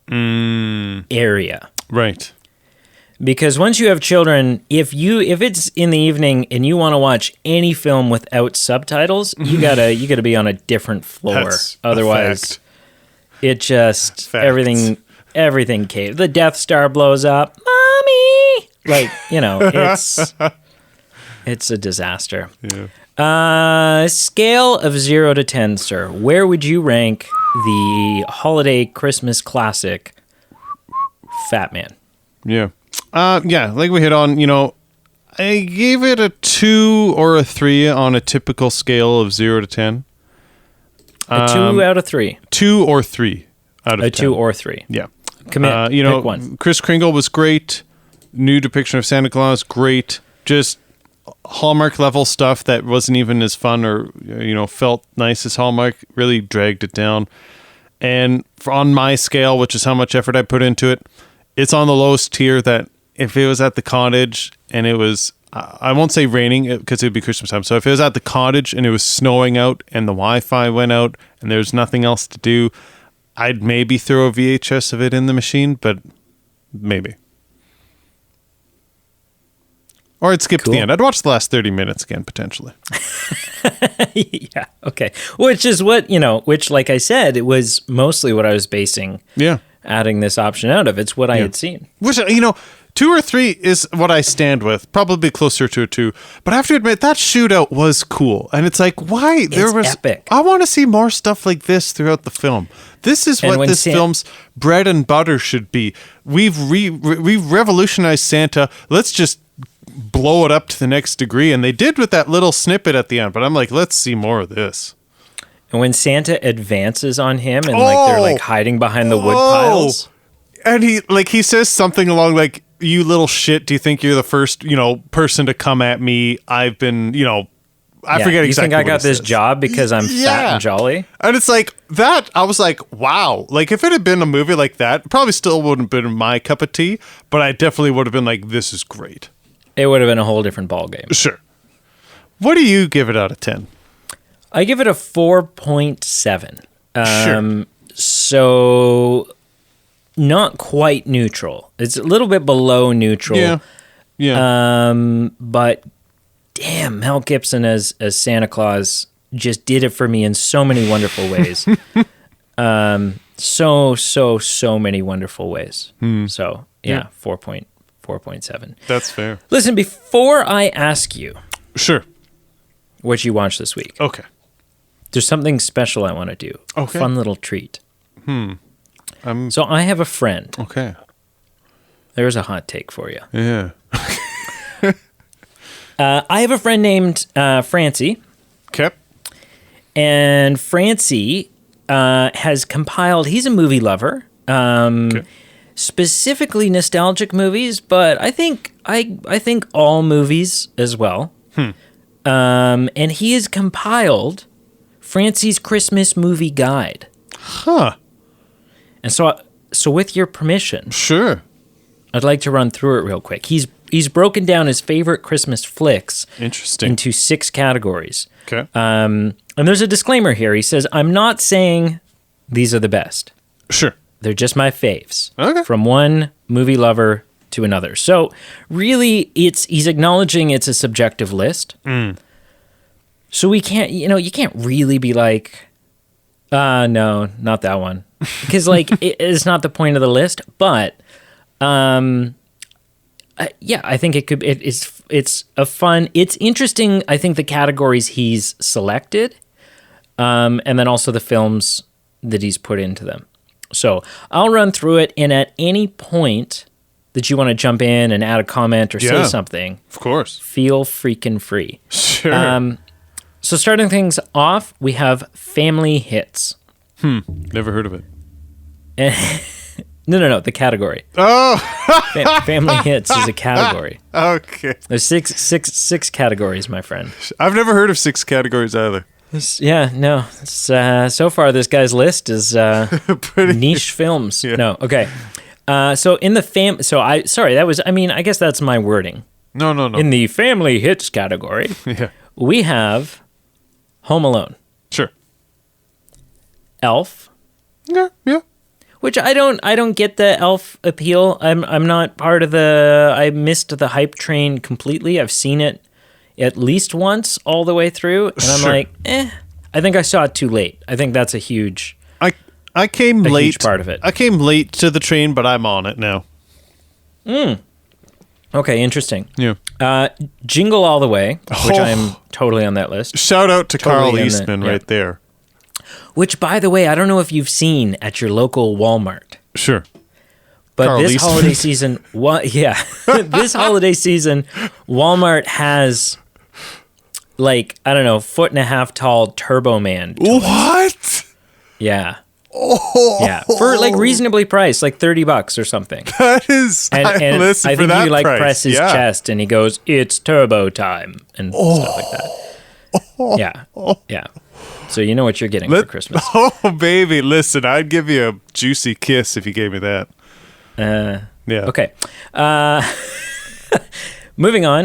Speaker 1: area.
Speaker 2: Right.
Speaker 1: Because once you have children, if it's in the evening and you want to watch any film without subtitles, you gotta be on a different floor.
Speaker 2: That's
Speaker 1: Otherwise, it just everything caved. The Death Star blows up, mommy. Like, it's a disaster.
Speaker 2: Yeah.
Speaker 1: Scale of 0 to 10, sir. Where would you rank the holiday Christmas classic, Fatman?
Speaker 2: Yeah. Like we hit on, I gave it a 2 or a 3 on a typical scale of 0 to 10.
Speaker 1: A 2 out of 3.
Speaker 2: 2 or 3 out of 10.
Speaker 1: A 2 or 3.
Speaker 2: Yeah.
Speaker 1: Commit. Pick one.
Speaker 2: Kris Kringle was great. New depiction of Santa Claus, great. Just Hallmark level stuff that wasn't even as fun or, felt nice as Hallmark, really dragged it down. And on my scale, which is how much effort I put into it, it's on the lowest tier that if it was at the cottage and it was, I won't say raining because it would be Christmas time. So if it was at the cottage and it was snowing out and the Wi-Fi went out and there's nothing else to do, I'd maybe throw a VHS of it in the machine, but maybe. Or I'd skip to the end. I'd watch the last 30 minutes again, potentially.
Speaker 1: Yeah, okay. Which is what, which, like I said, it was mostly what I was basing adding this option out of. It's what I had seen.
Speaker 2: Which, 2 or 3 is what I stand with. Probably closer to a 2. But I have to admit, that shootout was cool. And it's like, why?
Speaker 1: There was epic.
Speaker 2: I want to see more stuff like this throughout the film. This is what this film's bread and butter should be. We've revolutionized Santa. Let's just blow it up to the next degree. And they did with that little snippet at the end. But I'm like, let's see more of this.
Speaker 1: And when Santa advances on him and they're hiding behind the wood piles.
Speaker 2: And he says something along like, you little shit, do you think you're the first, person to come at me? I've been, I forget exactly.
Speaker 1: You think I got this
Speaker 2: says.
Speaker 1: Job because I'm fat and jolly?
Speaker 2: And it's like that. I was like, wow. Like if it had been a movie like that, probably still wouldn't have been my cup of tea, but I definitely would have been like, this is great.
Speaker 1: It would have been a whole different ballgame.
Speaker 2: Sure. What do you give it out of 10?
Speaker 1: I give it a 4.7.
Speaker 2: Sure.
Speaker 1: So not quite neutral. It's a little bit below neutral.
Speaker 2: Yeah.
Speaker 1: But damn, Mel Gibson as Santa Claus just did it for me in so many wonderful ways. So many wonderful ways. So yeah. 4.7.
Speaker 2: That's fair.
Speaker 1: Listen, before I ask you,
Speaker 2: sure,
Speaker 1: what you watched this week,
Speaker 2: okay,
Speaker 1: there's something special I want to do.
Speaker 2: Okay,
Speaker 1: a fun little treat. So I have a friend.
Speaker 2: Okay,
Speaker 1: there's a hot take for you.
Speaker 2: Yeah.
Speaker 1: I have a friend named Francy.
Speaker 2: Okay.
Speaker 1: And Francy has compiled. He's a movie lover. Specifically nostalgic movies, but I think all movies as well. And he has compiled Francy's Christmas movie guide.
Speaker 2: Huh.
Speaker 1: And so with your permission,
Speaker 2: sure,
Speaker 1: I'd like to run through it real quick. He's broken down his favorite Christmas flicks into 6 categories.
Speaker 2: Okay.
Speaker 1: And there's a disclaimer here. He says, I'm not saying these are the best.
Speaker 2: Sure.
Speaker 1: They're just my faves.
Speaker 2: Okay.
Speaker 1: From one movie lover to another. So really, he's acknowledging it's a subjective list. So we can't, you can't really be like, no, not that one. Because it's not the point of the list. But I think it could. It's a fun. It's interesting. I think the categories he's selected, and then also the films that he's put into them. So I'll run through it, and at any point that you want to jump in and add a comment or say something,
Speaker 2: of course, feel freaking
Speaker 1: free.
Speaker 2: Sure.
Speaker 1: So starting things off, we have family hits.
Speaker 2: Never heard of it.
Speaker 1: No, the category.
Speaker 2: Oh,
Speaker 1: family hits is a category.
Speaker 2: Okay.
Speaker 1: There's six categories, my friend.
Speaker 2: I've never heard of 6 categories either.
Speaker 1: So far this guy's list is niche films.
Speaker 2: Yeah.
Speaker 1: No, okay. So in the I guess that's my wording.
Speaker 2: No.
Speaker 1: In the family hits category, we have Home Alone.
Speaker 2: Sure.
Speaker 1: Elf.
Speaker 2: Yeah.
Speaker 1: Which I don't get the elf appeal. I'm not part of the. I missed the hype train completely. I've seen it at least once all the way through, and I'm like, I think I saw it too late. I think that's a huge.
Speaker 2: I came late.
Speaker 1: Huge part of it.
Speaker 2: I came late to the train, but I'm on it now.
Speaker 1: Okay, interesting.
Speaker 2: Yeah.
Speaker 1: Jingle All the Way, which I'm totally on that list.
Speaker 2: Shout out to
Speaker 1: Totally
Speaker 2: Carl
Speaker 1: in
Speaker 2: Eastman
Speaker 1: yeah.
Speaker 2: right there.
Speaker 1: Which, by the way, I don't know if you've seen at your local Walmart.
Speaker 2: Sure.
Speaker 1: But
Speaker 2: Carl
Speaker 1: this
Speaker 2: Eastman.
Speaker 1: holiday season, this holiday season, Walmart has like, I don't know, 1.5 foot tall Turbo Man.
Speaker 2: What?
Speaker 1: Yeah.
Speaker 2: Oh.
Speaker 1: Yeah. For like reasonably priced, like $30 or something.
Speaker 2: That is,
Speaker 1: And
Speaker 2: listen,
Speaker 1: I
Speaker 2: for
Speaker 1: think
Speaker 2: that
Speaker 1: you like
Speaker 2: price,
Speaker 1: press his
Speaker 2: yeah.
Speaker 1: chest and he goes, "It's turbo time," and stuff like that. Yeah. Yeah. So you know what you're getting for Christmas.
Speaker 2: Oh, baby, listen, I'd give you a juicy kiss if you gave me that. Yeah.
Speaker 1: Okay. Moving on.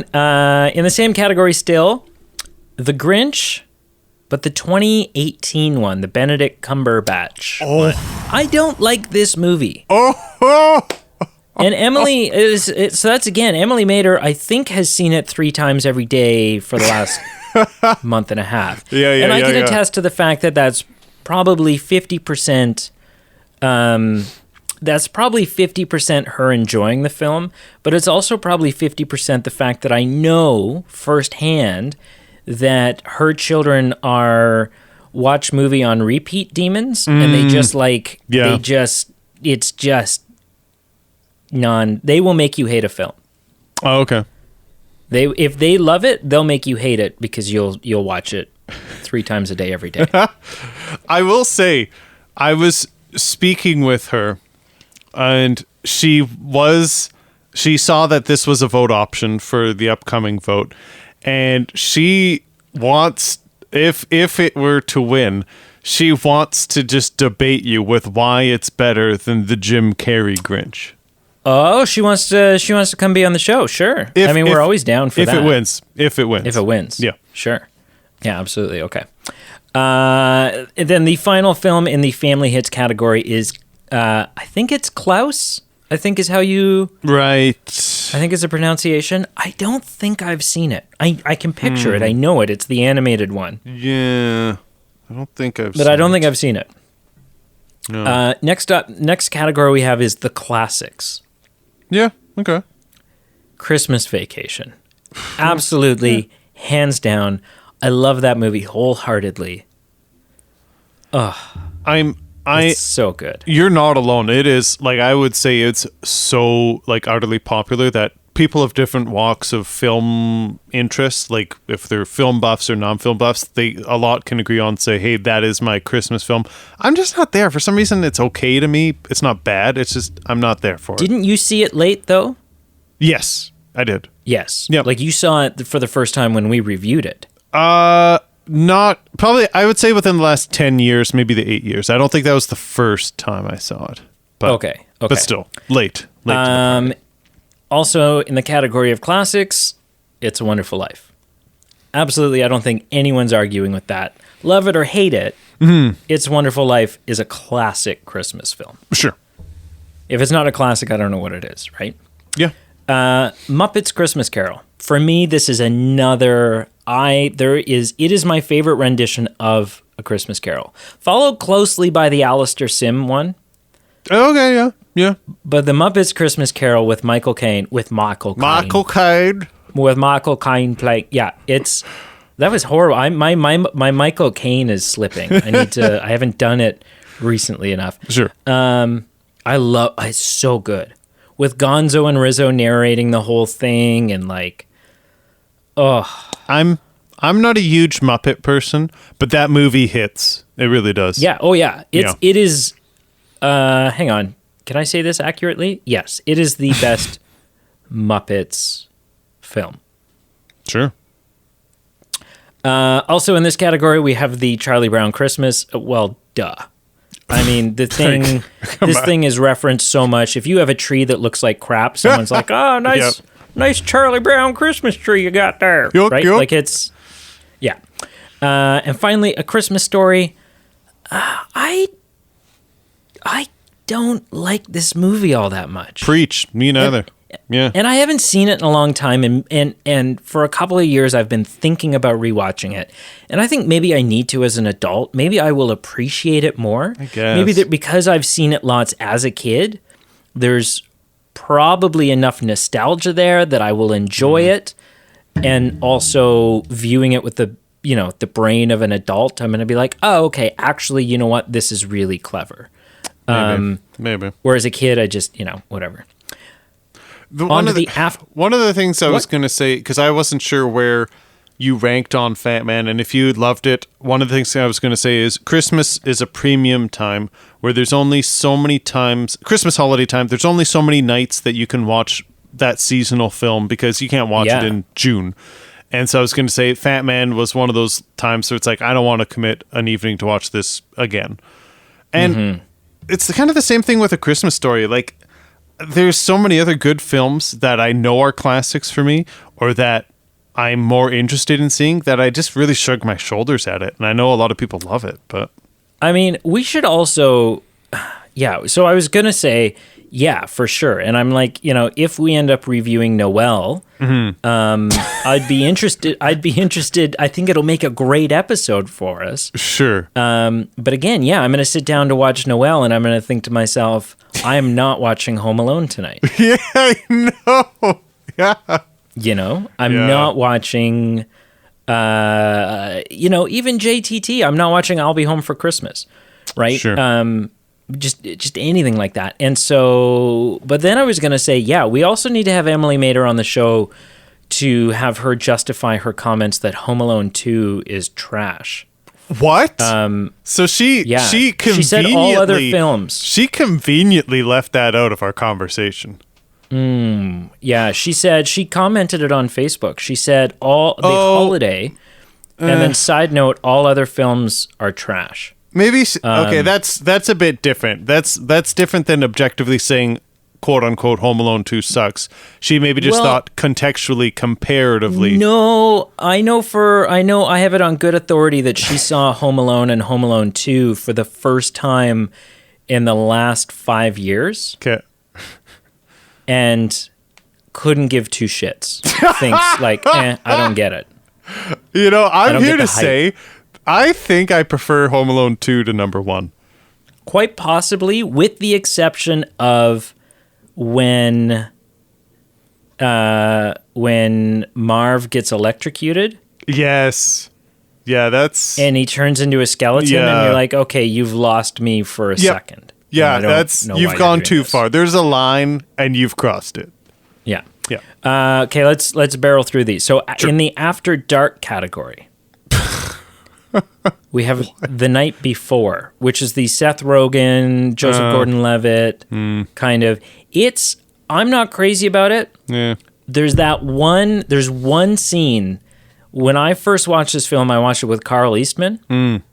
Speaker 1: In the same category still, The Grinch, but the 2018 one, the Benedict Cumberbatch one. I don't like this movie. And Emily so that's again, Emily Mader, I think, has seen it 3 times every day for the last month and a half. And I can attest to the fact that that's probably 50%. That's probably 50% her enjoying the film, but it's also probably 50% the fact that I know firsthand that her children are watch movie on repeat demons, and they just it's just they will make you hate a film.
Speaker 2: Oh, okay.
Speaker 1: If they love it, they'll make you hate it because you'll watch it 3 times a day every day.
Speaker 2: I will say, I was speaking with her, and she saw that this was a vote option for the upcoming vote, and she wants, if it were to win, she wants to just debate you with why it's better than the Jim Carrey Grinch.
Speaker 1: Oh, she wants to come be on the show. Sure. We're always down for that.
Speaker 2: If it wins.
Speaker 1: Yeah. Sure. Yeah, absolutely. Okay. Then the final film in the family hits category is, I think it's Klaus. I think is how you...
Speaker 2: Right.
Speaker 1: I think it's a pronunciation. I don't think I've seen it. I can picture it. I know it. It's the animated one.
Speaker 2: Yeah. I don't think I've seen it.
Speaker 1: But I don't think I've seen it.
Speaker 2: No.
Speaker 1: Next category we have is the classics.
Speaker 2: Yeah, okay.
Speaker 1: Christmas Vacation. Absolutely, hands down. I love that movie wholeheartedly. It's so good.
Speaker 2: You're not alone. It is, like, I would say it's so, like, utterly popular that people of different walks of film interests, like if they're film buffs or non-film buffs, a lot can agree on, say, hey, that is my Christmas film. I'm just not there. For some reason, it's okay to me. It's not bad. It's just, I'm not there for it.
Speaker 1: Didn't you see it late, though?
Speaker 2: Yes, I did.
Speaker 1: Yes.
Speaker 2: Yep.
Speaker 1: Like, you saw it for the first time when we reviewed it.
Speaker 2: Not probably. I would say within the last 10 years, maybe the 8 years. I don't think that was the first time I saw it. But,
Speaker 1: okay.
Speaker 2: But still, late. To the party.
Speaker 1: Also, in the category of classics, It's a Wonderful Life. Absolutely, I don't think anyone's arguing with that. Love it or hate it, It's a Wonderful Life is a classic Christmas film.
Speaker 2: Sure.
Speaker 1: If it's not a classic, I don't know what it is, right?
Speaker 2: Yeah.
Speaker 1: Muppets Christmas Carol. For me, this is another... it is my favorite rendition of A Christmas Carol. Followed closely by the Alistair Sim one.
Speaker 2: Okay, yeah. Yeah.
Speaker 1: But the Muppets Christmas Carol with Michael Caine playing. Yeah, that was horrible. My Michael Caine is slipping. I haven't done it recently enough.
Speaker 2: Sure.
Speaker 1: It's so good. With Gonzo and Rizzo narrating the whole thing and like,
Speaker 2: I'm not a huge Muppet person, but that movie hits. It really does.
Speaker 1: Yeah. Oh yeah. It is. Hang on. Can I say this accurately? Yes. It is the best Muppets film.
Speaker 2: Sure.
Speaker 1: Also in this category, we have the Charlie Brown Christmas. Well, duh. I mean, this thing is referenced so much. If you have a tree that looks like crap, someone's like, "Oh, nice, nice Charlie Brown Christmas tree you got there," right? Yep. Like it's, yeah. And finally, A Christmas Story. I don't like this movie all that much.
Speaker 2: Preach. Me neither. Yeah.
Speaker 1: And I haven't seen it in a long time, and for a couple of years I've been thinking about rewatching it. And I think maybe I need to as an adult. Maybe I will appreciate it more.
Speaker 2: I guess.
Speaker 1: Maybe that because I've seen it lots as a kid, there's probably enough nostalgia there that I will enjoy it. And also viewing it with the brain of an adult, I'm going to be like, oh, okay, actually, you know what? This is really clever.
Speaker 2: Maybe.
Speaker 1: Whereas a kid, I just, whatever.
Speaker 2: One of the things I was going to say, because I wasn't sure where you ranked on Fat Man, and if you loved it, one of the things I was going to say is Christmas is a premium time where there's only so many times, Christmas holiday time, there's only so many nights that you can watch that seasonal film because you can't watch it in June. And so I was going to say Fat Man was one of those times where it's like, I don't want to commit an evening to watch this again. And it's kind of the same thing with A Christmas Story. Like, there's so many other good films that I know are classics for me or that I'm more interested in seeing that I just really shrug my shoulders at it. And I know a lot of people love it, but...
Speaker 1: I mean, we should also... Yeah, so I was going to say, yeah, for sure. And I'm like, if we end up reviewing Noelle, I'd be interested. I think it'll make a great episode for us.
Speaker 2: Sure.
Speaker 1: But again, yeah, I'm going to sit down to watch Noelle, and I'm going to think to myself, I am not watching Home Alone tonight.
Speaker 2: Yeah, I know. Yeah.
Speaker 1: I'm not watching, even JTT. I'm not watching I'll Be Home for Christmas, right?
Speaker 2: Sure.
Speaker 1: Just anything like that. And so, but then I was going to say, yeah, we also need to have Emily Mader on the show to have her justify her comments that Home Alone 2 is trash.
Speaker 2: What? So she
Speaker 1: said all other films.
Speaker 2: She conveniently left that out of our conversation.
Speaker 1: Yeah, she commented it on Facebook. She said Holiday, and then side note, all other films are trash.
Speaker 2: Maybe okay. That's a bit different. That's different than objectively saying, "quote unquote" Home Alone 2 sucks. She maybe just thought contextually, comparatively.
Speaker 1: No, I know I have it on good authority that she saw Home Alone and Home Alone 2 for the first time in the last 5 years.
Speaker 2: Okay.
Speaker 1: And couldn't give two shits. Thinks like, I don't get it.
Speaker 2: I'm here to say, I think I prefer Home Alone 2 to number 1.
Speaker 1: Quite possibly, with the exception of when Marv gets electrocuted.
Speaker 2: Yes. Yeah, that's...
Speaker 1: And he turns into a skeleton, and you're like, okay, you've lost me for a second.
Speaker 2: Yeah, you've gone too far. There's a line, and you've crossed it.
Speaker 1: Yeah.
Speaker 2: Yeah.
Speaker 1: Okay, let's barrel through these. So in the After Dark category, we have The Night Before, which is the Seth Rogen, Joseph Gordon-Levitt kind of. I'm not crazy about it.
Speaker 2: Yeah.
Speaker 1: There's one scene. When I first watched this film, I watched it with Carl Eastman.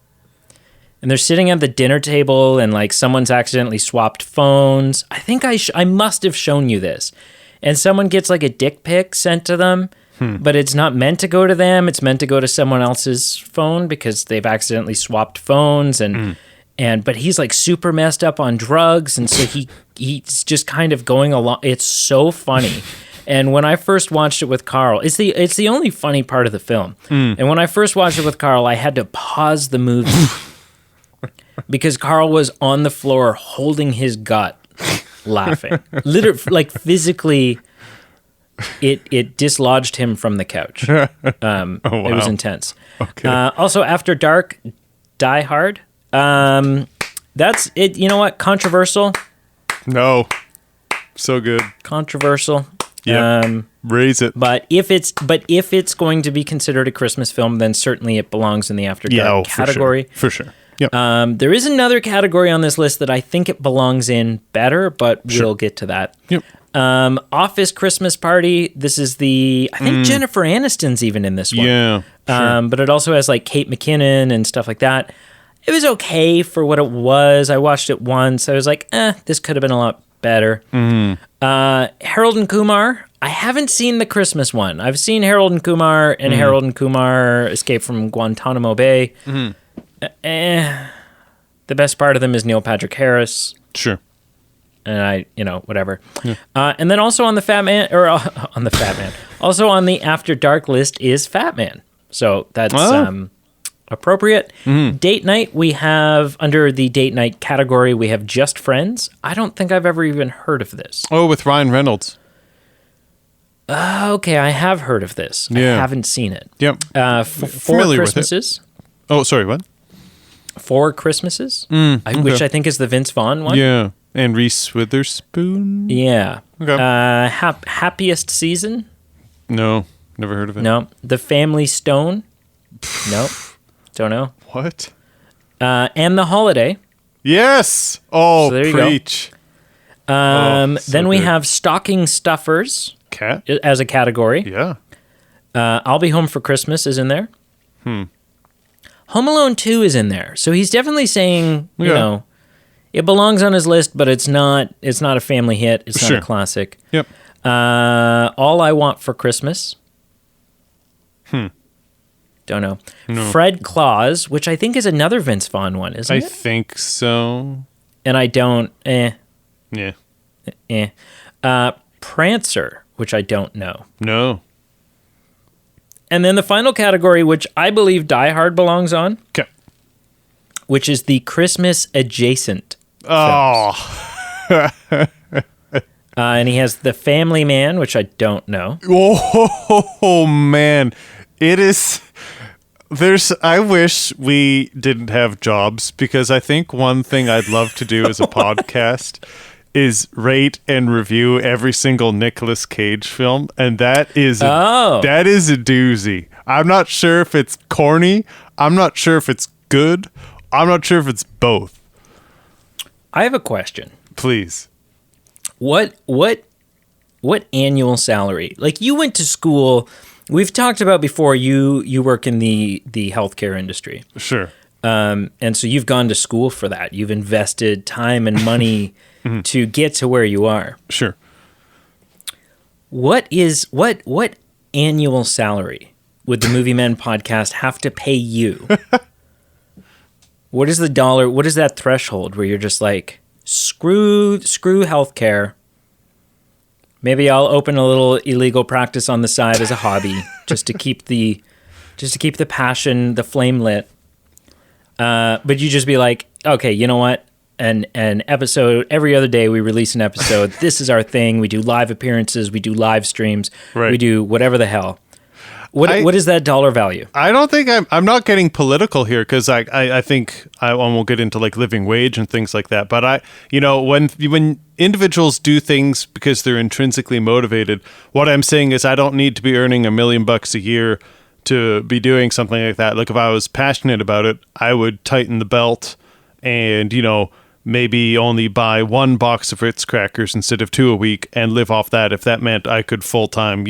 Speaker 1: And they're sitting at the dinner table, and like someone's accidentally swapped phones. I think I must have shown you this. And someone gets like a dick pic sent to them, but it's not meant to go to them. It's meant to go to someone else's phone because they've accidentally swapped phones. But he's like super messed up on drugs, and so he's just kind of going along. It's so funny. And when I first watched it with Carl, it's the only funny part of the film. And when I first watched it with Carl, I had to pause the movie. Because Carl was on the floor holding his gut, laughing. Literally, like physically, it dislodged him from the couch. It was intense.
Speaker 2: Okay.
Speaker 1: Also, After Dark, Die Hard. That's it. You know what? Controversial.
Speaker 2: No. So good.
Speaker 1: Controversial.
Speaker 2: Yeah. Raise it.
Speaker 1: But if it's going to be considered a Christmas film, then certainly it belongs in the After Dark category.
Speaker 2: For sure. Yep.
Speaker 1: There is another category on this list that I think it belongs in better, but we'll get to that.
Speaker 2: Yep.
Speaker 1: Office Christmas Party. This is I think Jennifer Aniston's even in this one.
Speaker 2: Yeah. Sure.
Speaker 1: But it also has like Kate McKinnon and stuff like that. It was okay for what it was. I watched it once. I was like, this could have been a lot better. Harold and Kumar. I haven't seen the Christmas one. I've seen Harold and Kumar and Harold and Kumar Escape from Guantanamo Bay. The best part of them is Neil Patrick Harris.
Speaker 2: Sure.
Speaker 1: and I, whatever. And then also on the Fat Man, or on the Fat Man, also on the After Dark list is Fat Man. So that's appropriate. Date night, we have, under the date night category, we have Just Friends. I don't think I've ever even heard of this.
Speaker 2: Oh, with Ryan Reynolds.
Speaker 1: Okay, I have heard of this. I haven't seen it.
Speaker 2: Yep.
Speaker 1: Four Christmases.
Speaker 2: Oh, sorry, what?
Speaker 1: Four Christmases, which I think is the Vince Vaughn one.
Speaker 2: Yeah, and Reese Witherspoon.
Speaker 1: Yeah.
Speaker 2: Okay.
Speaker 1: Happiest Season.
Speaker 2: No, never heard of it.
Speaker 1: No. The Family Stone. Nope. Don't know.
Speaker 2: What?
Speaker 1: And The Holiday.
Speaker 2: Yes. Oh, so there you preach.
Speaker 1: Go. Then we have Stocking Stuffers.
Speaker 2: Cat
Speaker 1: as a category.
Speaker 2: Yeah.
Speaker 1: I'll Be Home for Christmas is in there. Home Alone 2 is in there. So he's definitely saying, you know, it belongs on his list, but it's not a family hit. It's not a classic.
Speaker 2: Yep.
Speaker 1: All I Want for Christmas. Don't know. No. Fred Claus, which I think is another Vince Vaughn one, isn't it?
Speaker 2: I think so.
Speaker 1: And I don't,
Speaker 2: Yeah.
Speaker 1: Prancer, which I don't know.
Speaker 2: No.
Speaker 1: And then the final category, which I believe Die Hard belongs on, which is the Christmas adjacent films. And he has The Family Man, which I don't know.
Speaker 2: Oh man. It is... I wish we didn't have jobs, because I think one thing I'd love to do as a podcast is rate and review every single Nicolas Cage film, and that is a doozy. I'm not sure if it's corny. I'm not sure if it's good. I'm not sure if it's both.
Speaker 1: I have a question.
Speaker 2: Please.
Speaker 1: What annual salary? Like, you went to school. We've talked about before. You work in the healthcare industry.
Speaker 2: Sure.
Speaker 1: And so you've gone to school for that. You've invested time and money to get to where you are.
Speaker 2: Sure.
Speaker 1: What annual salary would the Movie Men podcast have to pay you? What is the dollar? What is that threshold where you're just like, screw healthcare. Maybe I'll open a little illegal practice on the side as a hobby, just to keep the passion, the flame lit. But you just be like, okay, you know what? An episode every other day. We release an episode. This is our thing. We do live appearances. We do live streams.
Speaker 2: Right.
Speaker 1: We do whatever the hell. What is that dollar value?
Speaker 2: I don't think I'm not getting political here, because I think I won't get into like living wage and things like that. But when individuals do things because they're intrinsically motivated, what I'm saying is I don't need to be earning $1 million a year to be doing something like that. Like, if I was passionate about it, I would tighten the belt and, maybe only buy one box of Ritz crackers instead of 2 a week and live off that, if that meant I could full-time,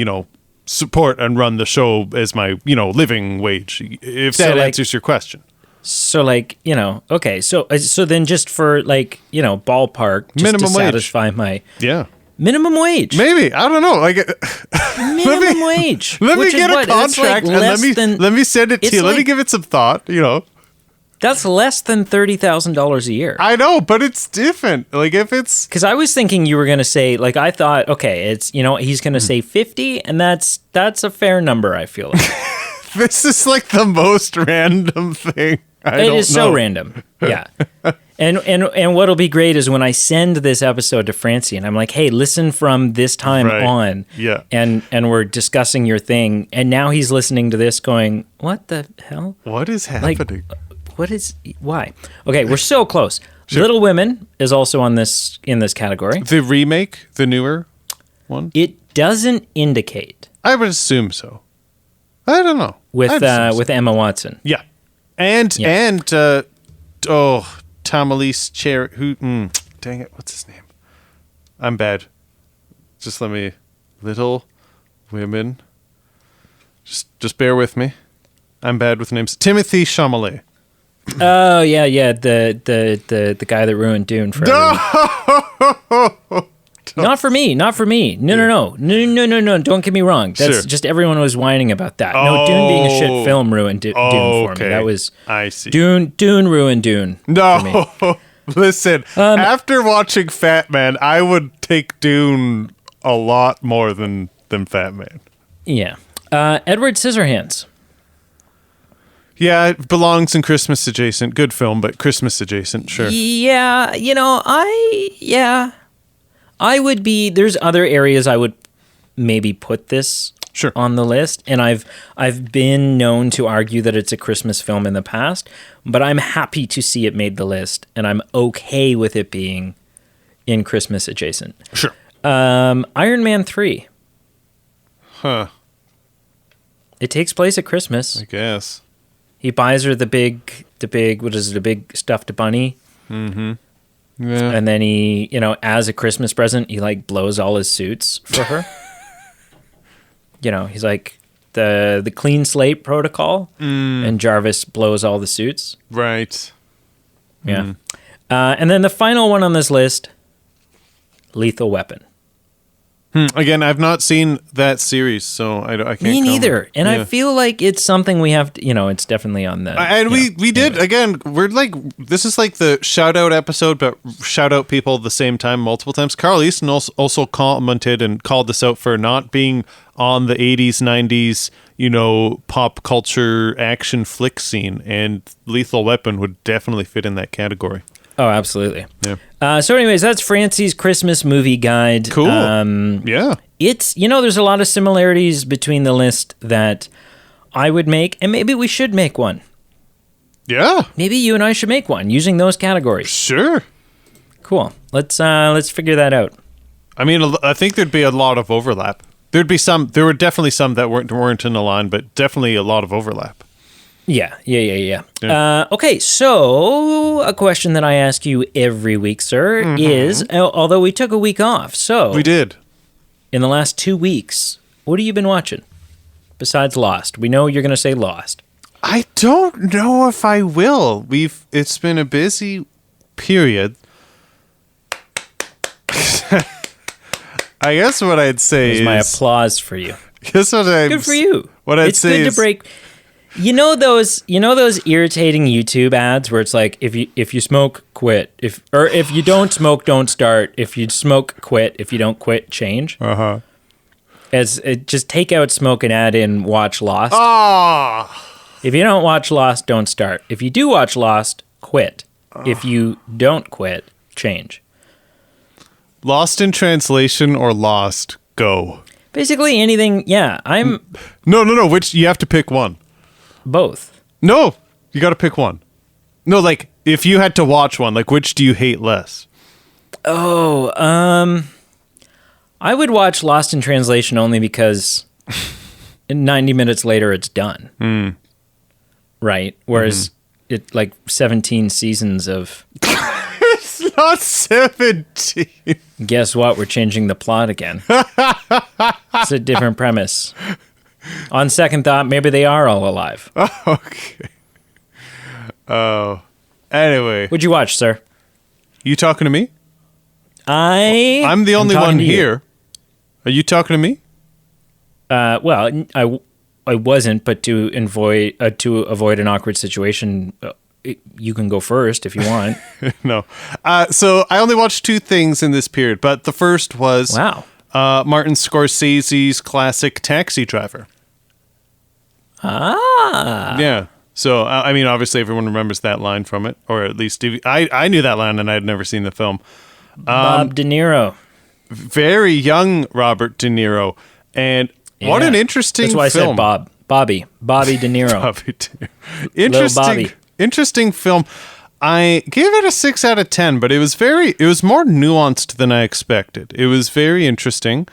Speaker 2: support and run the show as my, living wage, if that answers your question.
Speaker 1: So okay. So then just for ballpark, just
Speaker 2: minimum
Speaker 1: to satisfy my minimum wage.
Speaker 2: Maybe, I don't know.
Speaker 1: Minimum wage.
Speaker 2: Let me get a contract and let me send it to you. Let me give it some thought.
Speaker 1: That's less than $30,000 a year.
Speaker 2: I know, but it's different. If it's,
Speaker 1: because I was thinking you were going to say, I thought, okay, it's he's going to say 50, and that's a fair number. I feel like
Speaker 2: this is the most random thing.
Speaker 1: It is so random. Yeah. And what'll be great is when I send this episode to Francy and I'm like, hey, listen from this time on.
Speaker 2: Yeah.
Speaker 1: And we're discussing your thing. And now he's listening to this going, what the hell?
Speaker 2: What is happening?
Speaker 1: Why? Okay, we're so close. Sure. Little Women is also in this category.
Speaker 2: The remake, the newer one?
Speaker 1: It doesn't indicate.
Speaker 2: I would assume so. I don't know.
Speaker 1: With Emma Watson.
Speaker 2: Yeah. And Tamalise Cherry, who dang it, what's his name? I'm bad. Just let me Little Women. Just bear with me. I'm bad with names. Timothée Chalamet.
Speaker 1: Oh yeah, the guy that ruined Dune for everyone. Not for me. No. Don't get me wrong. That's just everyone was whining about that. No, Dune being a shit film ruined Dune for me. That was
Speaker 2: I see.
Speaker 1: Dune ruined Dune.
Speaker 2: No.
Speaker 1: For
Speaker 2: Listen, after watching Fatman, I would take Dune a lot more than Fatman.
Speaker 1: Yeah. Edward Scissorhands.
Speaker 2: Yeah, it belongs in Christmas adjacent. Good film, but Christmas adjacent, sure.
Speaker 1: Yeah, I would be. There's other areas I would maybe put this
Speaker 2: Sure.
Speaker 1: on the list, and I've been known to argue that it's a Christmas film in the past, but I'm happy to see it made the list, and I'm okay with it being in Christmas adjacent.
Speaker 2: Sure.
Speaker 1: Iron Man 3.
Speaker 2: Huh.
Speaker 1: It takes place at Christmas.
Speaker 2: I guess.
Speaker 1: He buys her the big, what is it, a big stuffed bunny?
Speaker 2: Mm-hmm. Yeah.
Speaker 1: And then he, as a Christmas present, he like blows all his suits for her. He's like the clean slate protocol, and Jarvis blows all the suits.
Speaker 2: Right.
Speaker 1: Yeah. And then the final one on this list, Lethal Weapon.
Speaker 2: Again, I've not seen that series, so I can't.
Speaker 1: Me neither.
Speaker 2: comment.
Speaker 1: And I feel like it's something we have to, it's definitely on the.
Speaker 2: And we did,
Speaker 1: anyway.
Speaker 2: again, we're like, this is like the shout out episode, but shout out people at the same time multiple times. Carl Easton also commented and called this out for not being on the 80s, 90s, pop culture action flick scene. And Lethal Weapon would definitely fit in that category.
Speaker 1: Oh, absolutely.
Speaker 2: Yeah.
Speaker 1: So anyways, that's Francy's Christmas movie guide.
Speaker 2: Cool. Yeah.
Speaker 1: It's, there's a lot of similarities between the list that I would make, and maybe we should make one.
Speaker 2: Yeah.
Speaker 1: Maybe you and I should make one using those categories.
Speaker 2: Sure.
Speaker 1: Cool. Let's figure that out.
Speaker 2: I mean, I think there'd be a lot of overlap. There were definitely some that weren't in the line, but definitely a lot of overlap.
Speaker 1: Yeah. Okay, so a question that I ask you every week, sir, is, although we took a week off, so...
Speaker 2: We did.
Speaker 1: In the last 2 weeks, what have you been watching? Besides Lost. We know you're going to say Lost.
Speaker 2: I don't know if I will. It's been a busy period. I guess what I'd say is...
Speaker 1: my applause for you.
Speaker 2: Guess what
Speaker 1: Good for you.
Speaker 2: What I'd say
Speaker 1: it's good to break... You know those irritating YouTube ads where it's like, if you smoke, quit. If you don't smoke, don't start. If you smoke, quit. If you don't quit, change.
Speaker 2: Uh-huh.
Speaker 1: Just take out smoke and add in watch Lost.
Speaker 2: Ah.
Speaker 1: If you don't watch Lost, don't start. If you do watch Lost, quit. If you don't quit, change.
Speaker 2: Lost in translation or Lost? Go.
Speaker 1: Basically anything. Yeah, I'm
Speaker 2: No. Which you have to pick one.
Speaker 1: both.
Speaker 2: No, you got to pick one. No, like if you had to watch one, like which do you hate less?
Speaker 1: Oh, I would watch Lost in Translation only because 90 minutes later it's done. Right? Whereas it like 17 seasons of...
Speaker 2: It's not 17.
Speaker 1: Guess what? We're changing the plot again. It's a different premise. On second thought, maybe they are all alive.
Speaker 2: Okay. Oh. Anyway.
Speaker 1: What'd you watch, sir?
Speaker 2: You talking to me?
Speaker 1: I'm
Speaker 2: the only one here. Are you talking to me?
Speaker 1: Well, I wasn't, but to avoid an awkward situation, you can go first if you want.
Speaker 2: No. So I only watched 2 things in this period, but the first was Martin Scorsese's classic Taxi Driver. Yeah. So, I mean, obviously everyone remembers that line from it, or at least I knew that line and I had never seen the film.
Speaker 1: Bob De Niro.
Speaker 2: Very young Robert De Niro. And what an interesting film.
Speaker 1: That's why I said Bobby De Niro.
Speaker 2: Bobby De Niro. Interesting film. I gave it a 6 out of 10, but it was more nuanced than I expected. It was very interesting.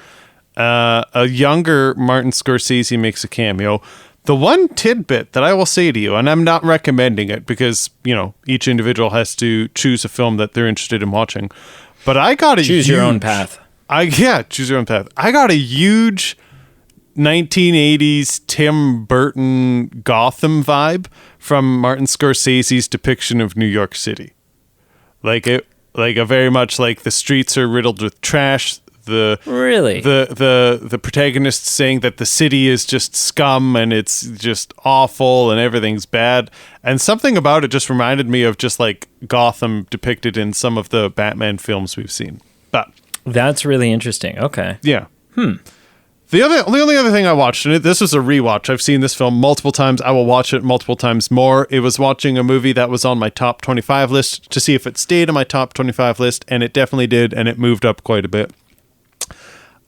Speaker 2: A younger Martin Scorsese makes a cameo. The one tidbit that I will say to you, and I'm not recommending it because, each individual has to choose a film that they're interested in watching, but I got
Speaker 1: choose your own path.
Speaker 2: Choose your own path. I got a huge 1980s Tim Burton Gotham vibe from Martin Scorsese's depiction of New York City. Like a very much like the streets are riddled with trash,
Speaker 1: Really?
Speaker 2: the protagonist saying that the city is just scum and it's just awful and everything's bad. And something about it just reminded me of just like Gotham depicted in some of the Batman films we've seen. But
Speaker 1: that's really interesting. Okay.
Speaker 2: yeah. The only other thing I watched, and this was a rewatch. I've seen this film multiple times. I will watch it multiple times more. It was watching a movie that was on my top 25 list to see if it stayed on my top 25 list, and it definitely did, and it moved up quite a bit.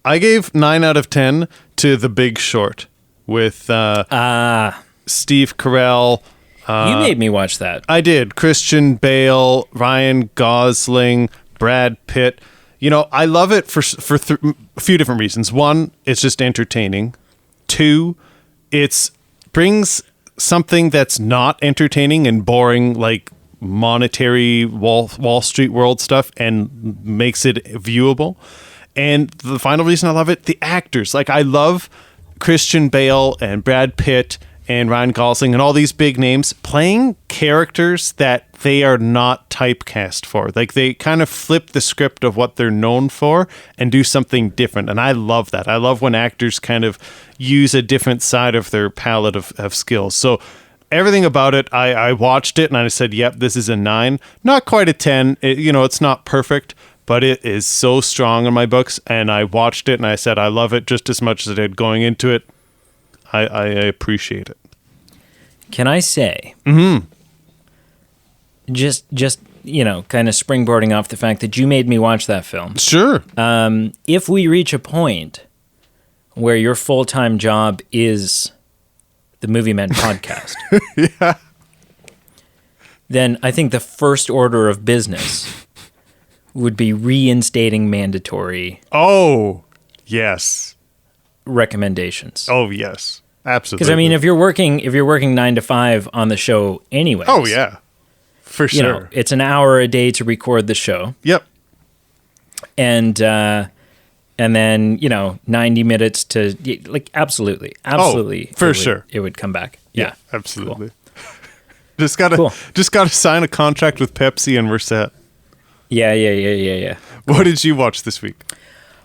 Speaker 2: I gave 9 out of 10 to The Big Short with Steve Carell.
Speaker 1: You made me watch that.
Speaker 2: I did. Christian Bale, Ryan Gosling, Brad Pitt. You know, I love it for a few different reasons. One, it's just entertaining. Two, it brings something that's not entertaining and boring, like monetary Wall Street world stuff, and makes it viewable. And the final reason I love it, the actors. Like, I love Christian Bale and Brad Pitt and Ryan Gosling and all these big names playing characters that they are not typecast for. Like, they kind of flip the script of what they're known for and do something different. And I love that. I love when actors kind of use a different side of their palette of skills. So everything about it, I watched it and I said, yep, this is a 9. Not quite a 10. It's not perfect, but it is so strong in my books. And I watched it and I said, I love it just as much as I did going into it. I appreciate it.
Speaker 1: Can I say, just kind of springboarding off the fact that you made me watch that film.
Speaker 2: Sure.
Speaker 1: If we reach a point where your full-time job is the Movie Men podcast,
Speaker 2: yeah,
Speaker 1: then I think the first order of business would be reinstating mandatory.
Speaker 2: Oh, yes.
Speaker 1: Recommendations.
Speaker 2: Oh, yes. Absolutely.
Speaker 1: Because I mean, if you're working 9 to 5 on the show anyway.
Speaker 2: Oh yeah, for sure.
Speaker 1: It's an hour a day to record the show.
Speaker 2: Yep.
Speaker 1: And then 90 minutes to absolutely.
Speaker 2: For sure.
Speaker 1: It would come back. Yeah,
Speaker 2: absolutely.
Speaker 1: Cool.
Speaker 2: just gotta sign a contract with Pepsi and we're set.
Speaker 1: Yeah.
Speaker 2: What did you watch this week?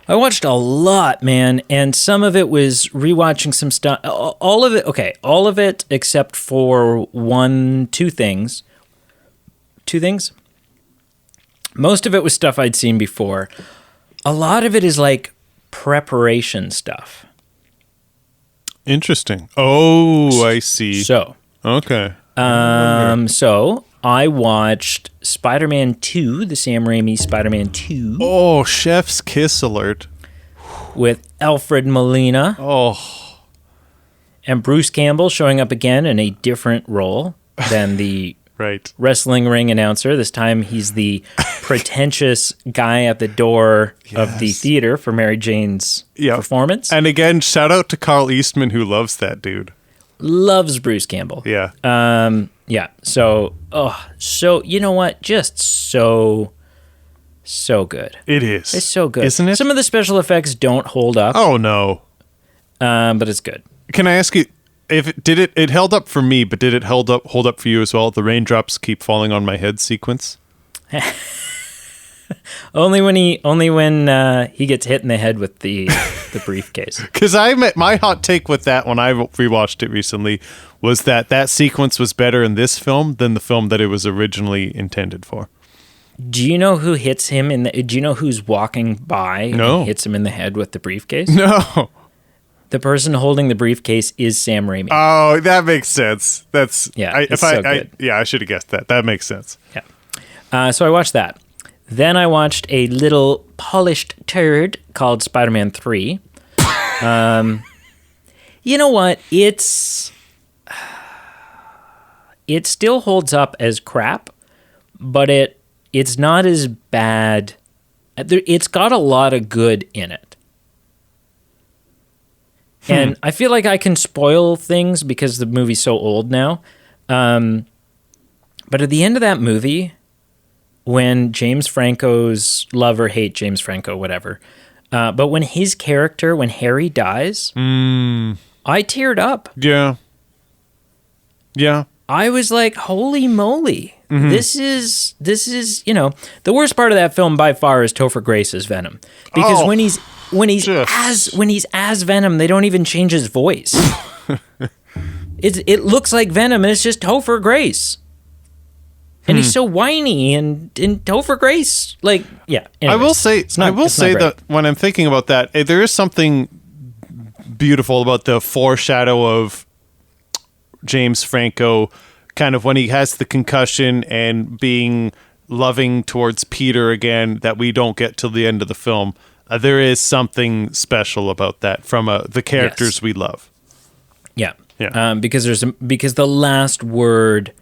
Speaker 1: I watched a lot, man, and some of it was rewatching some stuff. All of it except for two things. Most of it was stuff I'd seen before. A lot of it is like preparation stuff.
Speaker 2: Interesting. Oh, I see.
Speaker 1: So,
Speaker 2: okay.
Speaker 1: So I watched Spider-Man 2, the Sam Raimi Spider-Man 2.
Speaker 2: Oh, chef's kiss alert.
Speaker 1: With Alfred Molina.
Speaker 2: Oh.
Speaker 1: And Bruce Campbell showing up again in a different role than the
Speaker 2: right.
Speaker 1: wrestling ring announcer. This time he's the pretentious guy at the door of the theater for Mary Jane's performance.
Speaker 2: And again, shout out to Carl Eastman, who loves that dude.
Speaker 1: Loves Bruce Campbell.
Speaker 2: Yeah.
Speaker 1: Yeah. So you know what? Just so good.
Speaker 2: It is.
Speaker 1: It's so good.
Speaker 2: Isn't it?
Speaker 1: Some of the special effects don't hold up.
Speaker 2: Oh, no.
Speaker 1: But it's good.
Speaker 2: Can I ask you, it held up for me, but did it hold up for you as well? The raindrops keep falling on my head sequence?
Speaker 1: Only when he gets hit in the head with the briefcase.
Speaker 2: Because my hot take with that when I rewatched it recently was that sequence was better in this film than the film that it was originally intended for.
Speaker 1: Do you know who hits him do you know who's walking by and hits him in the head with the briefcase?
Speaker 2: No.
Speaker 1: The person holding the briefcase is Sam Raimi.
Speaker 2: Oh, that makes sense. That's
Speaker 1: good.
Speaker 2: I should have guessed that. That makes sense.
Speaker 1: Yeah. So I watched that. Then I watched a little polished turd called Spider-Man 3. You know what? It still holds up as crap, but it's not as bad. It's got a lot of good in it. And I feel like I can spoil things because the movie's so old now. But at the end of that movie, when James Franco's love or hate James Franco, whatever, but when his character, when Harry dies, I teared up.
Speaker 2: Yeah. Yeah.
Speaker 1: I was like, holy moly. This is the worst part of that film by far is Topher Grace's Venom, because when he's as Venom, they don't even change his voice. It looks like Venom, and it's just Topher Grace. And he's so whiny and Topher Grace, like, yeah. Anyways,
Speaker 2: I will say that when I'm thinking about that, there is something beautiful about the foreshadow of James Franco, kind of when he has the concussion and being loving towards Peter again, that we don't get till the end of the film. There is something special about that from the characters we love.
Speaker 1: Yeah. Because the last word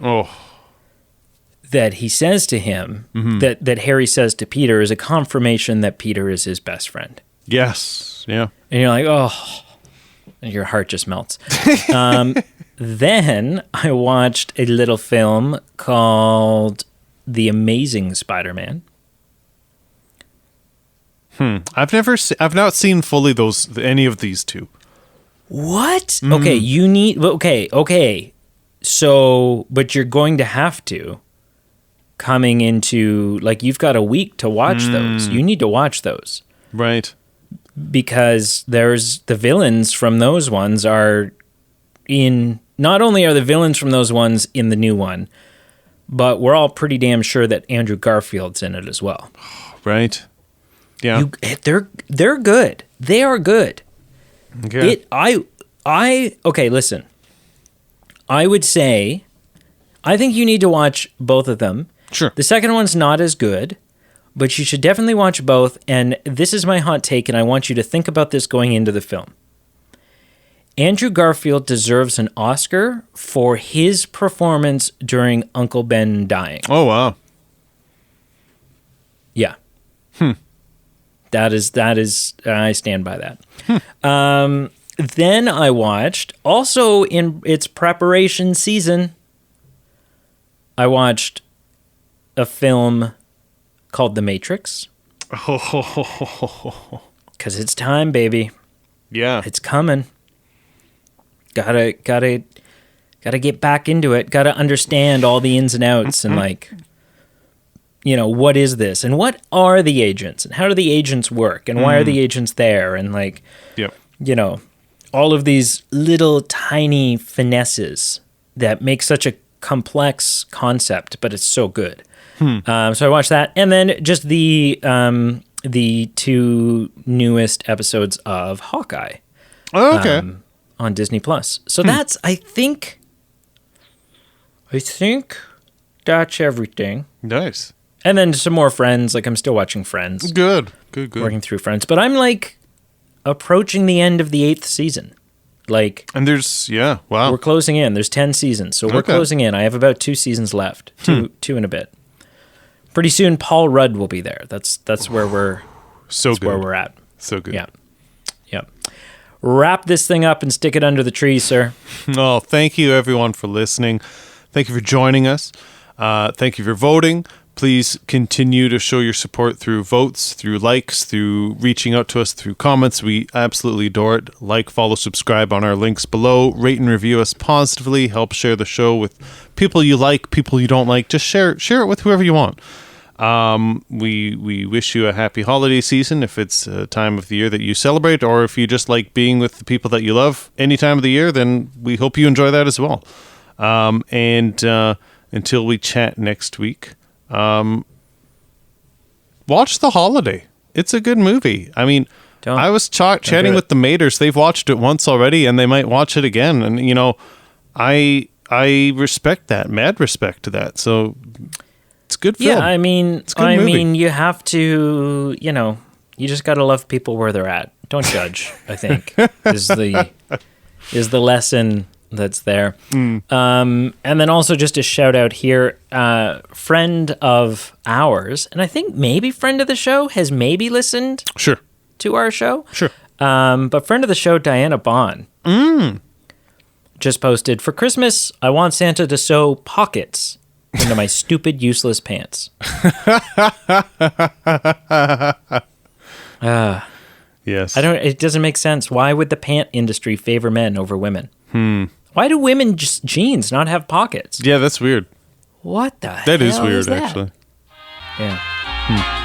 Speaker 1: that he says to him, that Harry says to Peter, is a confirmation that Peter is his best friend.
Speaker 2: Yes. Yeah.
Speaker 1: And you're like, oh, and your heart just melts. Then I watched a little film called The Amazing Spider-Man.
Speaker 2: I've not seen fully any of these two.
Speaker 1: What? Okay. So, but you're going to have to, coming into, like, you've got a week to watch those. You need to watch those.
Speaker 2: Right.
Speaker 1: Because there's the villains from those ones are in, not only are the villains from those ones in the new one, but we're all pretty damn sure that Andrew Garfield's in it as well.
Speaker 2: Right. Yeah.
Speaker 1: They're good. They are good.
Speaker 2: Okay.
Speaker 1: Okay, listen. I would say, I think you need to watch both of them.
Speaker 2: Sure.
Speaker 1: The second one's not as good, but you should definitely watch both. And this is my hot take, and I want you to think about this going into the film. Andrew Garfield deserves an Oscar for his performance during Uncle Ben dying.
Speaker 2: Oh, wow.
Speaker 1: Yeah. That is, I stand by that. Then I watched, also in its preparation season, I watched a film called The Matrix. Because it's time, baby.
Speaker 2: Yeah.
Speaker 1: It's coming. Gotta get back into it. Gotta understand all the ins and outs and, like, what is this? And what are the agents? And how do the agents work? And why are the agents there? And, like, all of these little tiny finesses that make such a complex concept, but it's so good. So I watched that. And then just the two newest episodes of Hawkeye.
Speaker 2: Oh, okay.
Speaker 1: On Disney Plus. So that's, I think that's everything.
Speaker 2: Nice.
Speaker 1: And then some more Friends. Like, I'm still watching Friends.
Speaker 2: Good.
Speaker 1: Working through Friends. But I'm, like, approaching the end of the 8th season. Like,
Speaker 2: and there's, wow.
Speaker 1: We're closing in. There's 10 seasons. So we're closing in. I have about 2 seasons left. Two and a bit. Pretty soon, Paul Rudd will be there. That's where we're where we're at.
Speaker 2: So good.
Speaker 1: Yeah. Wrap this thing up and stick it under the tree, sir.
Speaker 2: Oh, thank you, everyone, for listening. Thank you for joining us. Thank you for voting. Please continue to show your support through votes, through likes, through reaching out to us through comments. We absolutely adore it. Like, follow, subscribe on our links below. Rate and review us positively. Help share the show with people you like, people you don't like. Just share it with whoever you want. We wish you a happy holiday season if it's a time of the year that you celebrate, or if you just like being with the people that you love any time of the year, then we hope you enjoy that as well. And until we chat next week, watch The Holiday. It's a good movie. I mean, I was chatting with the Maters. They've watched it once already, and they might watch it again. And I respect that, mad respect to that. So it's a good film.
Speaker 1: Yeah, I mean, you have to, you just got to love people where they're at. Don't judge, I think, is the lesson that's there. And then also just a shout out here, friend of ours, and I think maybe friend of the show, has maybe listened to our show.
Speaker 2: Sure.
Speaker 1: But friend of the show, Diana Bond, just posted, "For Christmas, I want Santa to sew pockets into my stupid, useless pants."
Speaker 2: Yes.
Speaker 1: It doesn't make sense. Why would the pant industry favor men over women? Why do women jeans not have pockets?
Speaker 2: Yeah, that's weird.
Speaker 1: What the hell?
Speaker 2: That is
Speaker 1: is
Speaker 2: weird,
Speaker 1: that?
Speaker 2: actually.
Speaker 1: Yeah.